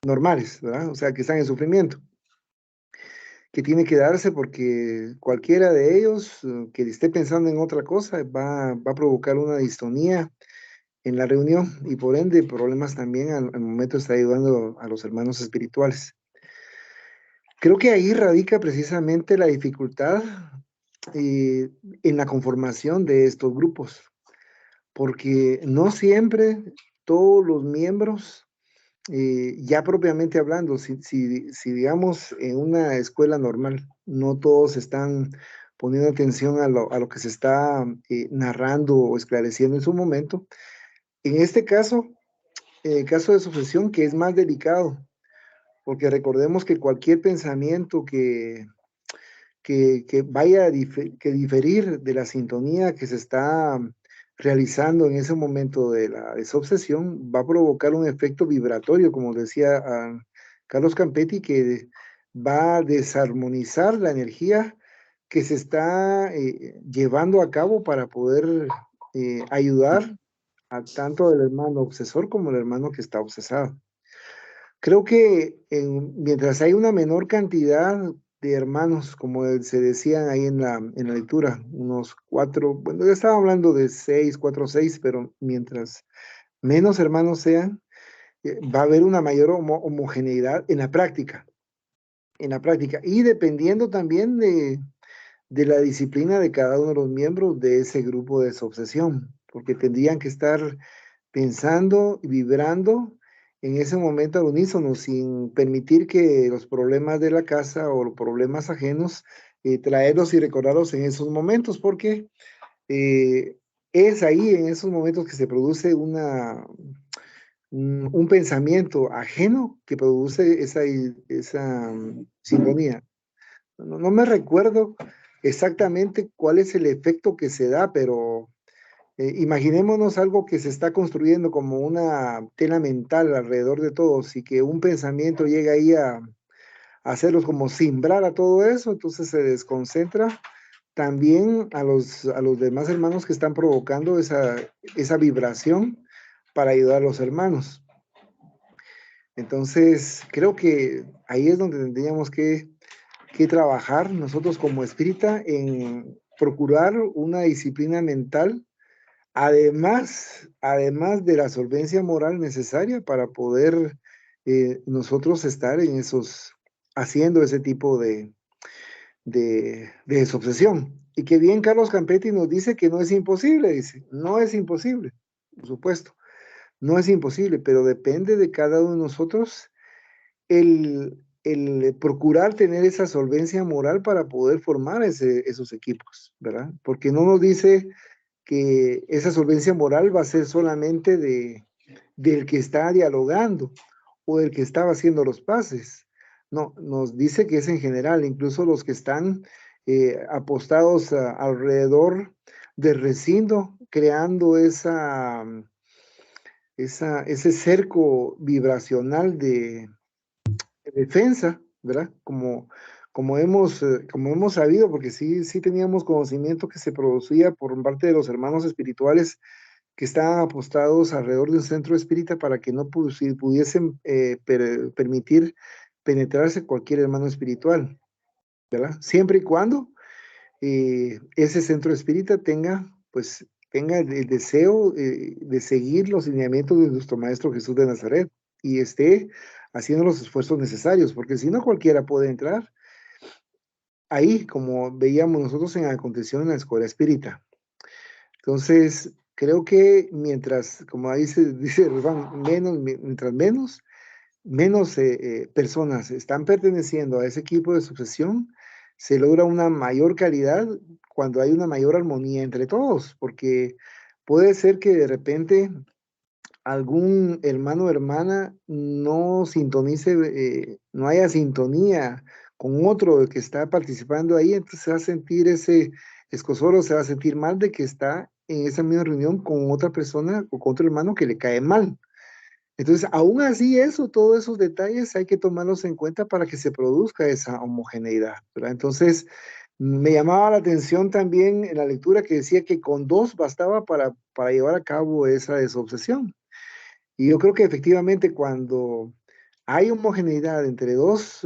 normales, ¿verdad? O sea, que están en sufrimiento, que tiene que darse porque cualquiera de ellos que esté pensando en otra cosa va a provocar una distonía en la reunión y por ende problemas también al momento de estar ayudando a los hermanos espirituales. Creo que ahí radica precisamente la dificultad en la conformación de estos grupos, porque no siempre todos los miembros ya propiamente hablando, si digamos en una escuela normal, no todos están poniendo atención a lo que se está narrando o esclareciendo en su momento, en este caso, en el caso de sucesión, que es más delicado, porque recordemos que cualquier pensamiento que vaya a diferir de la sintonía que se está realizando en ese momento de la desobsesión, va a provocar un efecto vibratorio, como decía Carlos Campetti, que va a desarmonizar la energía que se está llevando a cabo para poder ayudar a tanto el hermano obsesor como el hermano que está obsesado. Creo que mientras hay una menor cantidad de hermanos, como se decían ahí en la lectura, unos 4, bueno, ya estaba hablando de 6, 4, 6, pero mientras menos hermanos sean, va a haber una mayor homogeneidad en la práctica, y dependiendo también de la disciplina de cada uno de los miembros de ese grupo de desobsesión, porque tendrían que estar pensando y vibrando en ese momento al unísono, sin permitir que los problemas de la casa o los problemas ajenos, traerlos y recordarlos en esos momentos, porque es ahí, en esos momentos, que se produce un pensamiento ajeno que produce esa sintonía. No me recuerdo exactamente cuál es el efecto que se da, pero imaginémonos algo que se está construyendo como una tela mental alrededor de todos, y que un pensamiento llega ahí a hacerlos como simbrar a todo eso, entonces se desconcentra también a los demás hermanos que están provocando esa vibración para ayudar a los hermanos. Entonces, creo que ahí es donde tendríamos que trabajar nosotros como espírita, en procurar una disciplina mental, además de la solvencia moral necesaria para poder nosotros estar haciendo ese tipo de desobsesión. Y que bien Carlos Campetti nos dice que no es imposible, dice, no es imposible, por supuesto, no es imposible, pero depende de cada uno de nosotros el procurar tener esa solvencia moral para poder formar esos equipos, ¿verdad? Porque no nos dice que esa solvencia moral va a ser solamente del que está dialogando o del que estaba haciendo los pases. No, nos dice que es en general, incluso los que están apostados alrededor del recinto, creando ese cerco vibracional de defensa, ¿verdad? Como hemos sabido, porque sí teníamos conocimiento que se producía por parte de los hermanos espirituales que estaban apostados alrededor de un centro espírita para que no pudiesen permitir penetrarse cualquier hermano espiritual, ¿verdad? Siempre y cuando ese centro espírita tenga el deseo de seguir los lineamientos de nuestro Maestro Jesús de Nazaret y esté haciendo los esfuerzos necesarios, porque si no, cualquiera puede entrar ahí, como veíamos nosotros en Aconteció en la Escuela Espírita. Entonces, creo que mientras, como ahí dice mientras menos personas están perteneciendo a ese equipo de sucesión, se logra una mayor calidad cuando hay una mayor armonía entre todos, porque puede ser que de repente algún hermano o hermana no sintonice, no haya sintonía con otro que está participando ahí, entonces se va a sentir ese escozor, o se va a sentir mal de que está en esa misma reunión con otra persona o con otro hermano que le cae mal. Entonces, aún así, todos esos detalles hay que tomarlos en cuenta para que se produzca esa homogeneidad, ¿verdad? Entonces, me llamaba la atención también en la lectura que decía que con 2 bastaba para llevar a cabo esa desobsesión. Y yo creo que efectivamente, cuando hay homogeneidad entre dos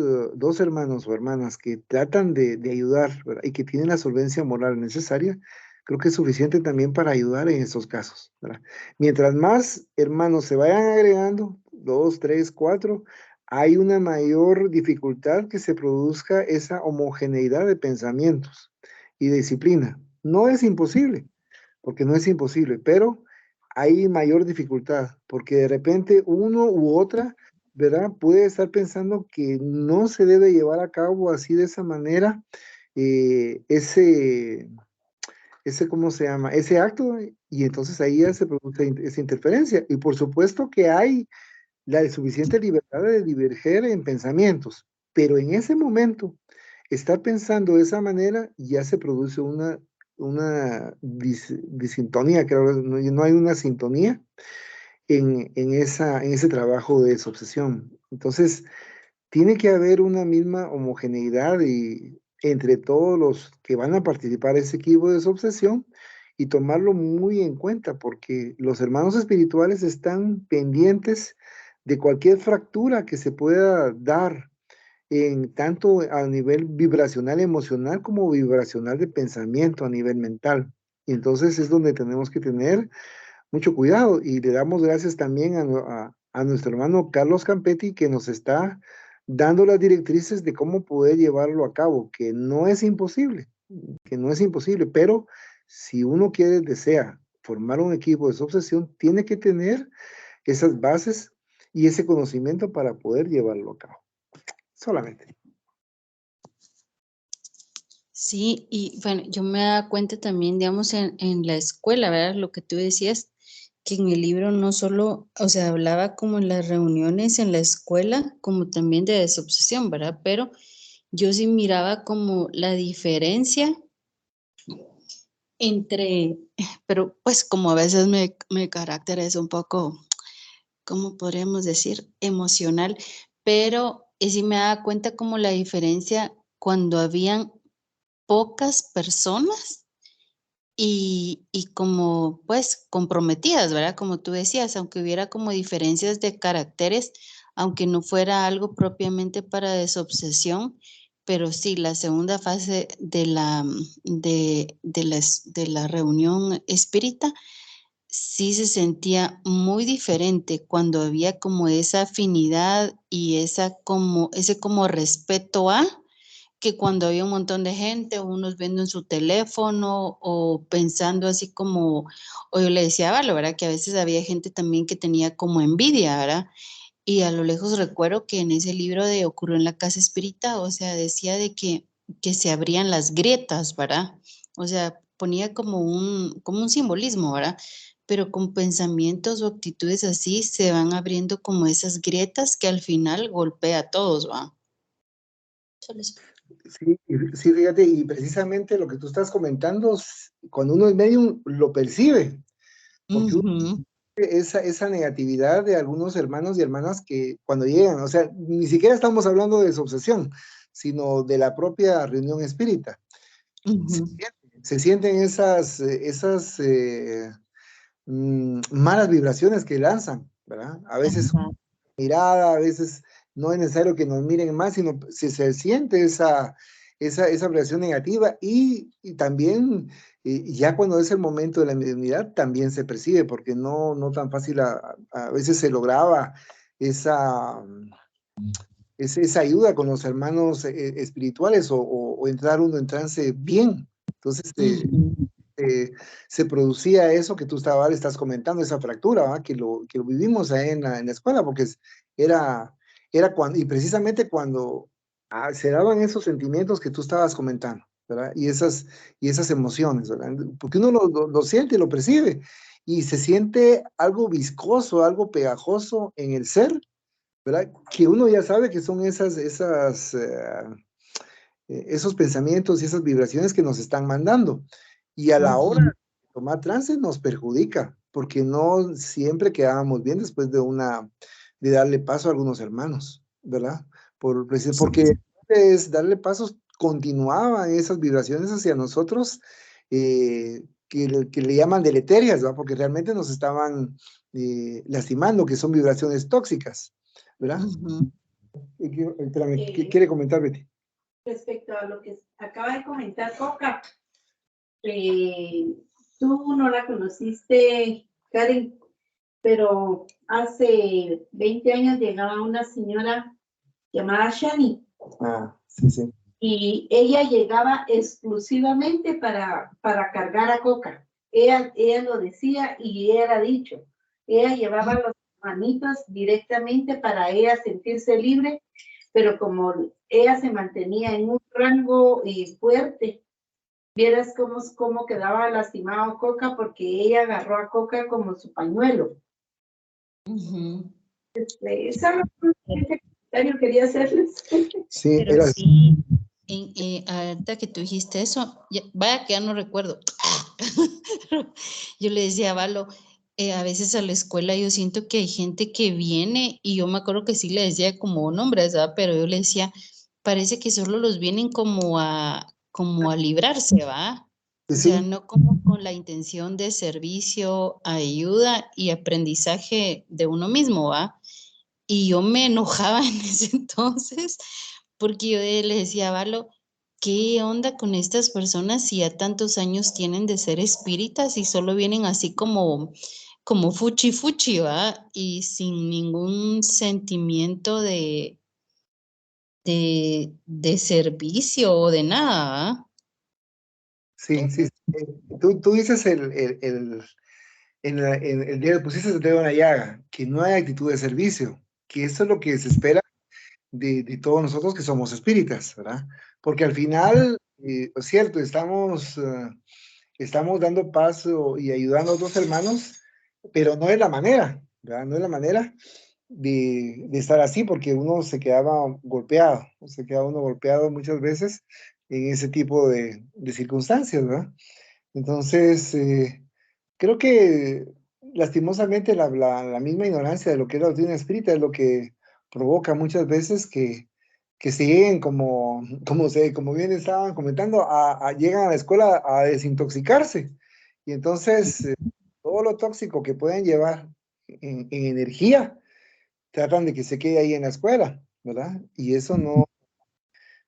hermanos o hermanas que tratan de ayudar, ¿verdad? Y que tienen la solvencia moral necesaria, creo que es suficiente también para ayudar en esos casos, ¿verdad? Mientras más hermanos se vayan agregando, 2, 3, 4, hay una mayor dificultad que se produzca esa homogeneidad de pensamientos y de disciplina. No es imposible, porque no es imposible, pero hay mayor dificultad, porque de repente uno u otra, ¿verdad? Puede estar pensando que no se debe llevar a cabo así de esa manera ese, ¿cómo se llama? Ese acto, y entonces ahí ya se produce esa interferencia. Y por supuesto que hay la suficiente libertad de diverger en pensamientos, pero en ese momento, estar pensando de esa manera ya se produce una disintonía, creo, no hay una sintonía en ese trabajo de desobsesión. Entonces, tiene que haber una misma homogeneidad entre todos los que van a participar en ese equipo de desobsesión y tomarlo muy en cuenta, porque los hermanos espirituales están pendientes de cualquier fractura que se pueda dar en tanto a nivel vibracional emocional como vibracional de pensamiento a nivel mental. Y entonces es donde tenemos que tener mucho cuidado, y le damos gracias también a nuestro hermano Carlos Campetti, que nos está dando las directrices de cómo poder llevarlo a cabo, que no es imposible, pero si uno desea formar un equipo de desobsesión, tiene que tener esas bases y ese conocimiento para poder llevarlo a cabo. Solamente. Sí, y bueno, yo me daba cuenta también, digamos, en la escuela, ¿verdad? Lo que tú decías, que en el libro no solo, o sea, hablaba como en las reuniones en la escuela, como también de desobsesión, ¿verdad? Pero yo sí miraba como la diferencia entre, pero pues como a veces mi carácter es un poco, ¿cómo podríamos decir? Emocional, pero sí me daba cuenta como la diferencia cuando habían pocas personas y como pues comprometidas, ¿verdad? Como tú decías, aunque hubiera como diferencias de caracteres, aunque no fuera algo propiamente para desobsesión, pero sí, la segunda fase de la reunión espírita sí se sentía muy diferente cuando había como esa afinidad y ese como respeto a que cuando había un montón de gente, unos viendo en su teléfono o pensando así como, o yo le decía a Valo, ¿verdad? Que a veces había gente también que tenía como envidia, ¿verdad? Y a lo lejos recuerdo que en ese libro de Ocurrió en la Casa Espírita, o sea, decía de que se abrían las grietas, ¿verdad? O sea, ponía como un simbolismo, ¿verdad? Pero con pensamientos o actitudes así se van abriendo como esas grietas que al final golpea a todos, ¿va? Solo eso. Sí, sí, fíjate, y precisamente lo que tú estás comentando, cuando uno es medium, lo percibe, porque Ujú. esa negatividad de algunos hermanos y hermanas que cuando llegan, o sea, ni siquiera estamos hablando de desobsesión, sino de la propia reunión espírita. Ujú. Se sienten esas malas vibraciones que lanzan, ¿verdad? A veces Ajá. mirada, a veces no es necesario que nos miren más, sino si se siente esa vibración negativa y también ya cuando es el momento de la mediunidad también se percibe, porque no tan fácil a veces se lograba esa, esa ayuda con los hermanos espirituales o entrar uno en trance bien. Entonces, Ujú. se producía eso que tú estás comentando, esa fractura, ¿verdad? Que lo vivimos ahí en la escuela, porque era cuando, y precisamente cuando se daban esos sentimientos que tú estabas comentando, ¿verdad? Y esas emociones, ¿verdad? Porque uno lo siente y lo percibe, y se siente algo viscoso, algo pegajoso en el ser, ¿verdad? Que uno ya sabe que son esos pensamientos y esas vibraciones que nos están mandando. Y a la hora Ujú. de tomar trance nos perjudica, porque no siempre quedábamos bien después de darle paso a algunos hermanos, ¿verdad? Porque darle pasos continuaban esas vibraciones hacia nosotros, que le llaman deleterias, ¿verdad? Porque realmente nos estaban lastimando, que son vibraciones tóxicas, ¿verdad? Ujú. Espérame, ¿qué quiere comentar, Betty? Respecto a lo que acaba de comentar Coca, tú no la conociste, Karen, pero hace 20 años llegaba una señora llamada Shani Sí, sí. y ella llegaba exclusivamente para cargar a Coca. ella lo decía y ella era dicho. Ella llevaba los manitos directamente para ella sentirse libre, pero como ella se mantenía en un rango fuerte, vieras cómo quedaba lastimado Coca, porque ella agarró a Coca como su pañuelo. Ese comentario quería hacerles. Sí, Pero era, sí, ahorita que tú dijiste eso, vaya que ya no recuerdo. Yo le decía a Valo, a veces a la escuela yo siento que hay gente que viene y yo me acuerdo que sí le decía como nombres, ¿verdad? Pero yo le decía, parece que solo los vienen como a librarse, ¿va? O sea, sí, no como con la intención de servicio, ayuda y aprendizaje de uno mismo, ¿va? Y yo me enojaba en ese entonces porque yo le decía a Valo, ¿qué onda con estas personas si ya tantos años tienen de ser espíritas y solo vienen así como fuchi fuchi, ¿va? Y sin ningún sentimiento de servicio o de nada, ¿va? sí, sí. Tú dices en el día pusiste el dedo en la llaga, que no hay actitud de servicio, que eso es lo que se espera de todos nosotros que somos espíritas, ¿verdad? Porque al final, es cierto, estamos dando paso y ayudando a otros hermanos, pero no es la manera, ¿verdad? No es la manera de estar así, porque uno se quedaba uno golpeado muchas veces en ese tipo de circunstancias, ¿verdad? Entonces, creo que lastimosamente la misma ignorancia de lo que es la doctrina espírita es lo que provoca muchas veces que se lleguen como bien estaban comentando, llegan a la escuela a desintoxicarse. Y entonces, todo lo tóxico que pueden llevar en energía, tratan de que se quede ahí en la escuela, ¿verdad? Y eso no,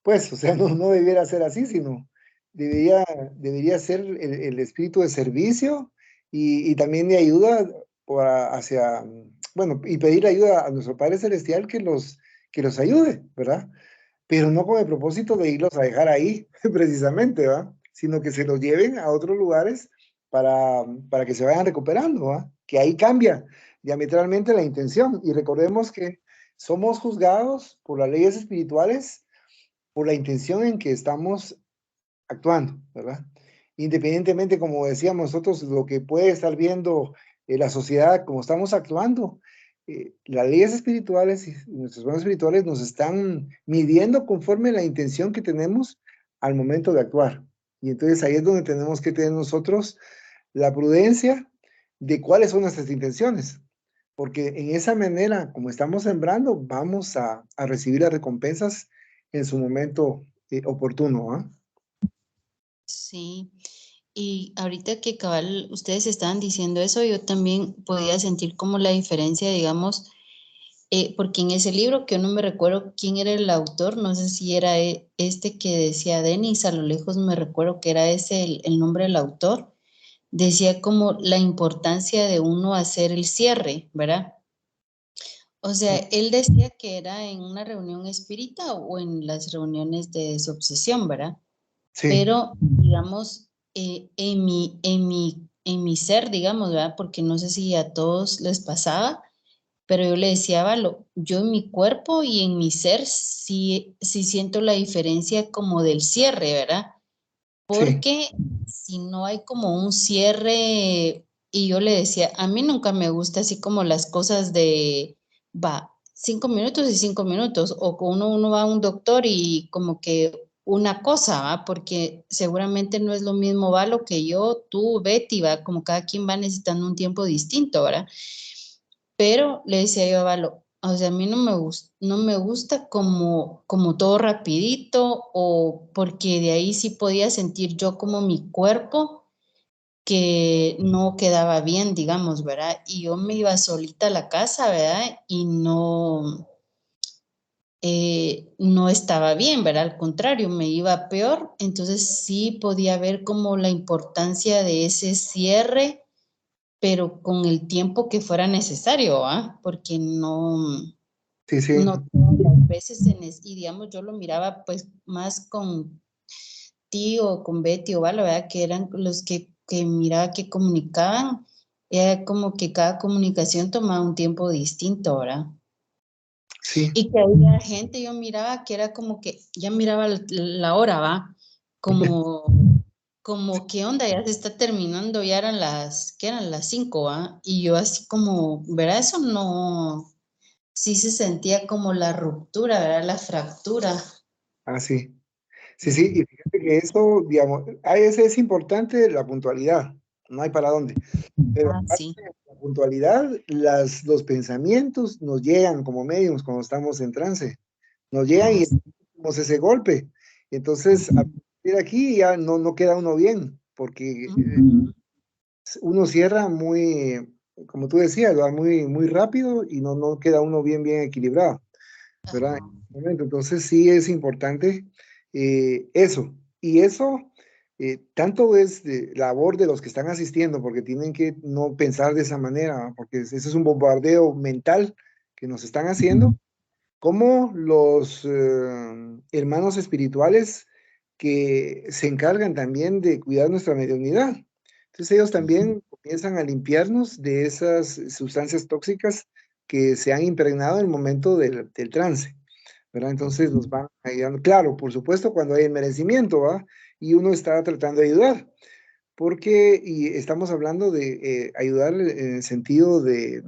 pues, o sea, no debiera ser así, sino debería, debería ser el espíritu de servicio y también de ayuda bueno, y pedir ayuda a nuestro Padre Celestial que los ayude, ¿verdad? Pero no con el propósito de irlos a dejar ahí, precisamente, ¿va? Sino que se los lleven a otros lugares para que se vayan recuperando, ¿va? Que ahí cambia diametralmente la intención. Y recordemos que somos juzgados por las leyes espirituales por la intención en que estamos actuando, ¿verdad? Independientemente, como decíamos nosotros, lo que puede estar viendo la sociedad, como estamos actuando, las leyes espirituales y nuestros planes espirituales nos están midiendo conforme la intención que tenemos al momento de actuar. Y entonces ahí es donde tenemos que tener nosotros la prudencia de cuáles son nuestras intenciones. Porque en esa manera, como estamos sembrando, vamos a recibir las recompensas en su momento oportuno, ¿ah? Sí. Y ahorita que cabal ustedes estaban diciendo eso, yo también podía sentir como la diferencia, digamos, porque en ese libro, que yo no me recuerdo quién era el autor, no sé si era este que decía Denis, a lo lejos me recuerdo que era ese el nombre del autor, decía como la importancia de uno hacer el cierre, ¿verdad? O sea, él decía que era en una reunión espírita o en las reuniones de desobsesión, ¿verdad? Sí, Pero, digamos, en mi ser, digamos, ¿verdad? Porque no sé si a todos les pasaba, pero yo le decía, Valo, yo en mi cuerpo y en mi ser sí siento la diferencia como del cierre, ¿verdad? sí, Porque si no hay como un cierre, y yo le decía, a mí nunca me gusta así como las cosas de, va, 5 minutos y 5 minutos, o con uno va a un doctor y como que una cosa, ¿va? Porque seguramente no es lo mismo, va, lo que yo, tú, Betty, va, como cada quien va necesitando un tiempo distinto, ¿verdad? Pero le decía yo a Valo, o sea, a mí no me gusta como todo rapidito, o porque de ahí sí podía sentir yo como mi cuerpo que no quedaba bien, digamos, ¿verdad? Y yo me iba solita a la casa, ¿verdad? Y no estaba bien, ¿verdad? Al contrario, me iba peor. Entonces sí podía ver como la importancia de ese cierre, pero con el tiempo que fuera necesario, ¿ah? Porque sí, sí, no todas las veces, y digamos, yo lo miraba pues más con Tío, con Betty o Vala, ¿verdad? Que eran los que que miraba que comunicaban, era como que cada comunicación tomaba un tiempo distinto, ¿verdad? Sí, Y que había gente, yo miraba que era como que, ya miraba la hora, ¿va? Como, como, ¿qué onda? Ya se está terminando, ya eran ¿qué eran? Las 5, ¿va? Y yo así como, ¿verdad? Eso no, sí se sentía como la ruptura, ¿verdad? La fractura. así. Sí, sí, y fíjate que eso, digamos, es importante la puntualidad, no hay para dónde. Pero Ah, aparte sí. de la puntualidad, los pensamientos nos llegan como medios cuando estamos en trance. Nos llegan Ah, y sí. sentimos ese golpe. Entonces, a partir de aquí ya no queda uno bien, porque Ujú. uno cierra muy, como tú decías, ¿verdad? Muy rápido y no queda uno bien equilibrado, ¿verdad? En Ajá. ese momento. Entonces, sí es importante eso. Y eso tanto es de labor de los que están asistiendo, porque tienen que no pensar de esa manera, ¿verdad? Porque ese es un bombardeo mental que nos están haciendo, como los hermanos espirituales que se encargan también de cuidar nuestra mediunidad. Entonces ellos también comienzan a limpiarnos de esas sustancias tóxicas que se han impregnado en el momento del trance, ¿verdad? Entonces nos van ayudando. Claro, por supuesto, cuando hay el merecimiento, ¿va? Y uno está tratando de ayudar, porque y estamos hablando de ayudar en el sentido de,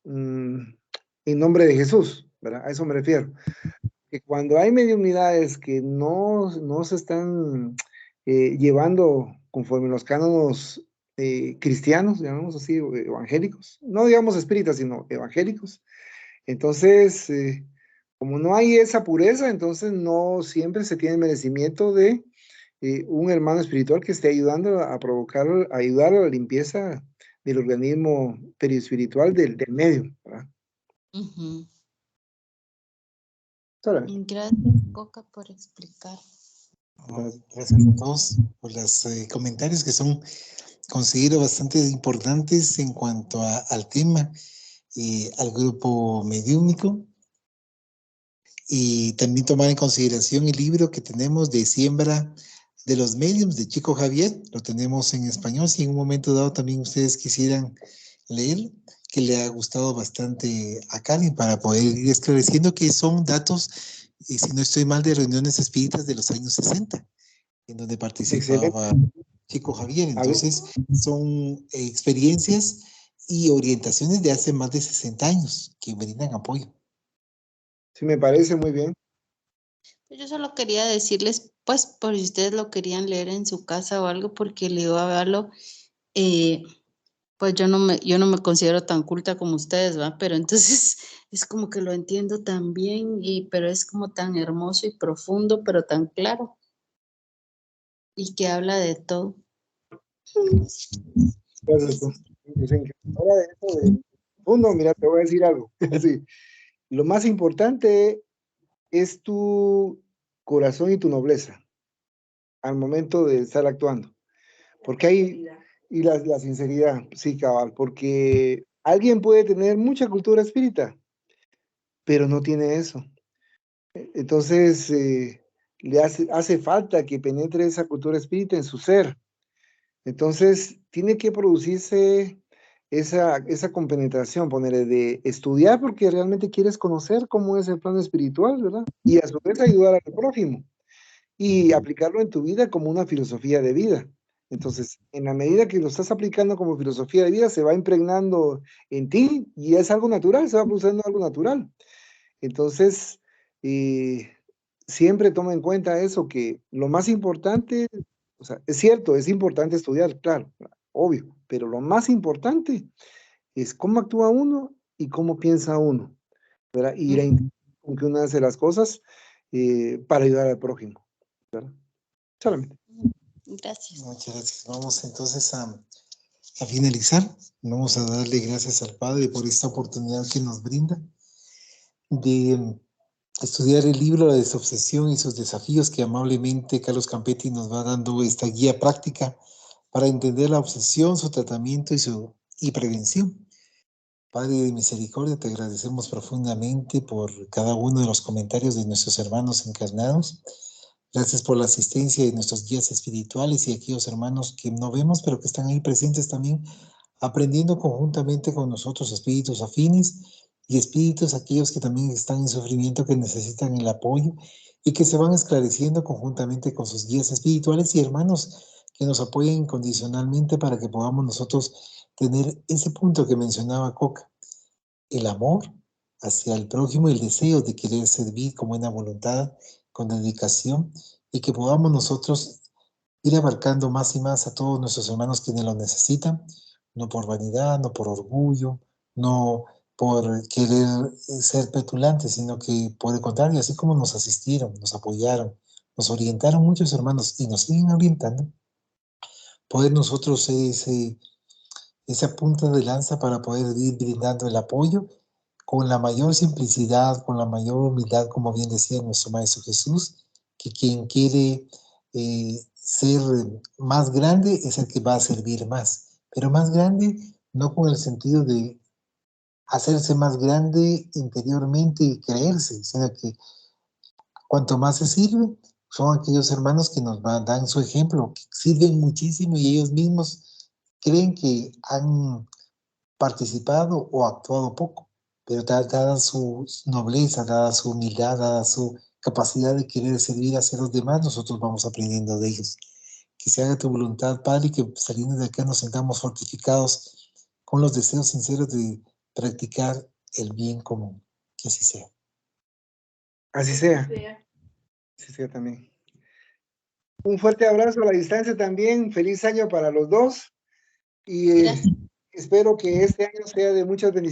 mm, en nombre de Jesús, ¿verdad? A eso me refiero. Que cuando hay mediunidades que no se están llevando conforme los cánones cristianos, llamamos así, o evangélicos, no digamos espíritas, sino evangélicos, entonces, como no hay esa pureza, entonces no siempre se tiene merecimiento de un hermano espiritual que esté ayudando a provocar, a ayudar a la limpieza del organismo perispiritual del medio, ¿verdad? Ujú. Solamente. Gracias, Coca, por explicar. Gracias a todos por los comentarios que son, considero, bastante importantes en cuanto al tema, al grupo mediúnico, y también tomar en consideración el libro que tenemos de Siembra de los Mediums de Chico Javier. Lo tenemos en español, si en un momento dado también ustedes quisieran leer, que le ha gustado bastante a Karen, para poder ir esclareciendo que son datos, si no estoy mal, de reuniones espíritas de los años 60, en donde Excelente. participaba Chico Javier. A ver, Entonces, son experiencias y orientaciones de hace más de 60 años que brindan apoyo. sí me parece muy bien. Yo solo quería decirles, pues, por si ustedes lo querían leer en su casa o algo, porque le iba a verlo, eh, pues yo no me considero tan culta como ustedes, ¿va? Pero entonces es como que lo entiendo tan bien, pero es como tan hermoso y profundo, pero tan claro, y que habla de todo. Gracias, pues. Ahora de eso de fondo, mira, te voy a decir algo. Sí. Lo más importante es tu corazón y tu nobleza al momento de estar actuando. Porque hay, y la sinceridad, sí, cabal, porque alguien puede tener mucha cultura espírita, pero no tiene eso. Entonces, le hace falta que penetre esa cultura espírita en su ser. Entonces, tiene que producirse esa compenetración, ponerle de estudiar porque realmente quieres conocer cómo es el plano espiritual, ¿verdad? Y a su vez ayudar al prójimo y aplicarlo en tu vida como una filosofía de vida. Entonces, en la medida que lo estás aplicando como filosofía de vida, se va impregnando en ti y es algo natural, se va produciendo algo natural. Entonces, eh, siempre toma en cuenta eso, que lo más importante, o sea, es cierto, es importante estudiar, claro, obvio, pero lo más importante es cómo actúa uno y cómo piensa uno, ¿verdad? Y la intención con que uno hace las cosas para ayudar al prójimo, ¿verdad? Solamente. Gracias. Muchas gracias. Vamos entonces a finalizar. Vamos a darle gracias al Padre por esta oportunidad que nos brinda de estudiar el libro La Desobsesión y sus desafíos, que amablemente Carlos Campetti nos va dando esta guía práctica para entender la obsesión, su tratamiento y prevención. Padre de misericordia, te agradecemos profundamente por cada uno de los comentarios de nuestros hermanos encarnados, Gracias por la asistencia de nuestros guías espirituales y aquellos hermanos que no vemos, pero que están ahí presentes también, aprendiendo conjuntamente con nosotros, espíritus afines y espíritus aquellos que también están en sufrimiento, que necesitan el apoyo y que se van esclareciendo conjuntamente con sus guías espirituales y hermanos que nos apoyen incondicionalmente para que podamos nosotros tener ese punto que mencionaba Coca, el amor hacia el prójimo, el deseo de querer servir con buena voluntad, con dedicación, y que podamos nosotros ir abarcando más y más a todos nuestros hermanos quienes lo necesitan, no por vanidad, no por orgullo, no por querer ser petulantes, sino que por el contrario, así como nos asistieron, nos apoyaron, nos orientaron muchos hermanos y nos siguen orientando, poder nosotros ser esa punta de lanza para poder ir brindando el apoyo con la mayor simplicidad, con la mayor humildad, como bien decía nuestro Maestro Jesús, que quien quiere ser más grande es el que va a servir más, pero más grande no con el sentido de hacerse más grande interiormente y creerse, sino que cuanto más se sirve, son aquellos hermanos que nos dan su ejemplo, que sirven muchísimo y ellos mismos creen que han participado o actuado poco, pero dada su nobleza, dada su humildad, dada su capacidad de querer servir hacia los demás, nosotros vamos aprendiendo de ellos. Que se haga tu voluntad, Padre, y que saliendo de acá nos sentamos fortificados con los deseos sinceros de practicar el bien común. Que así sea. Así sea. Así sea también. Un fuerte abrazo a la distancia también. Feliz año para los dos. Y espero que este año sea de muchas bendiciones.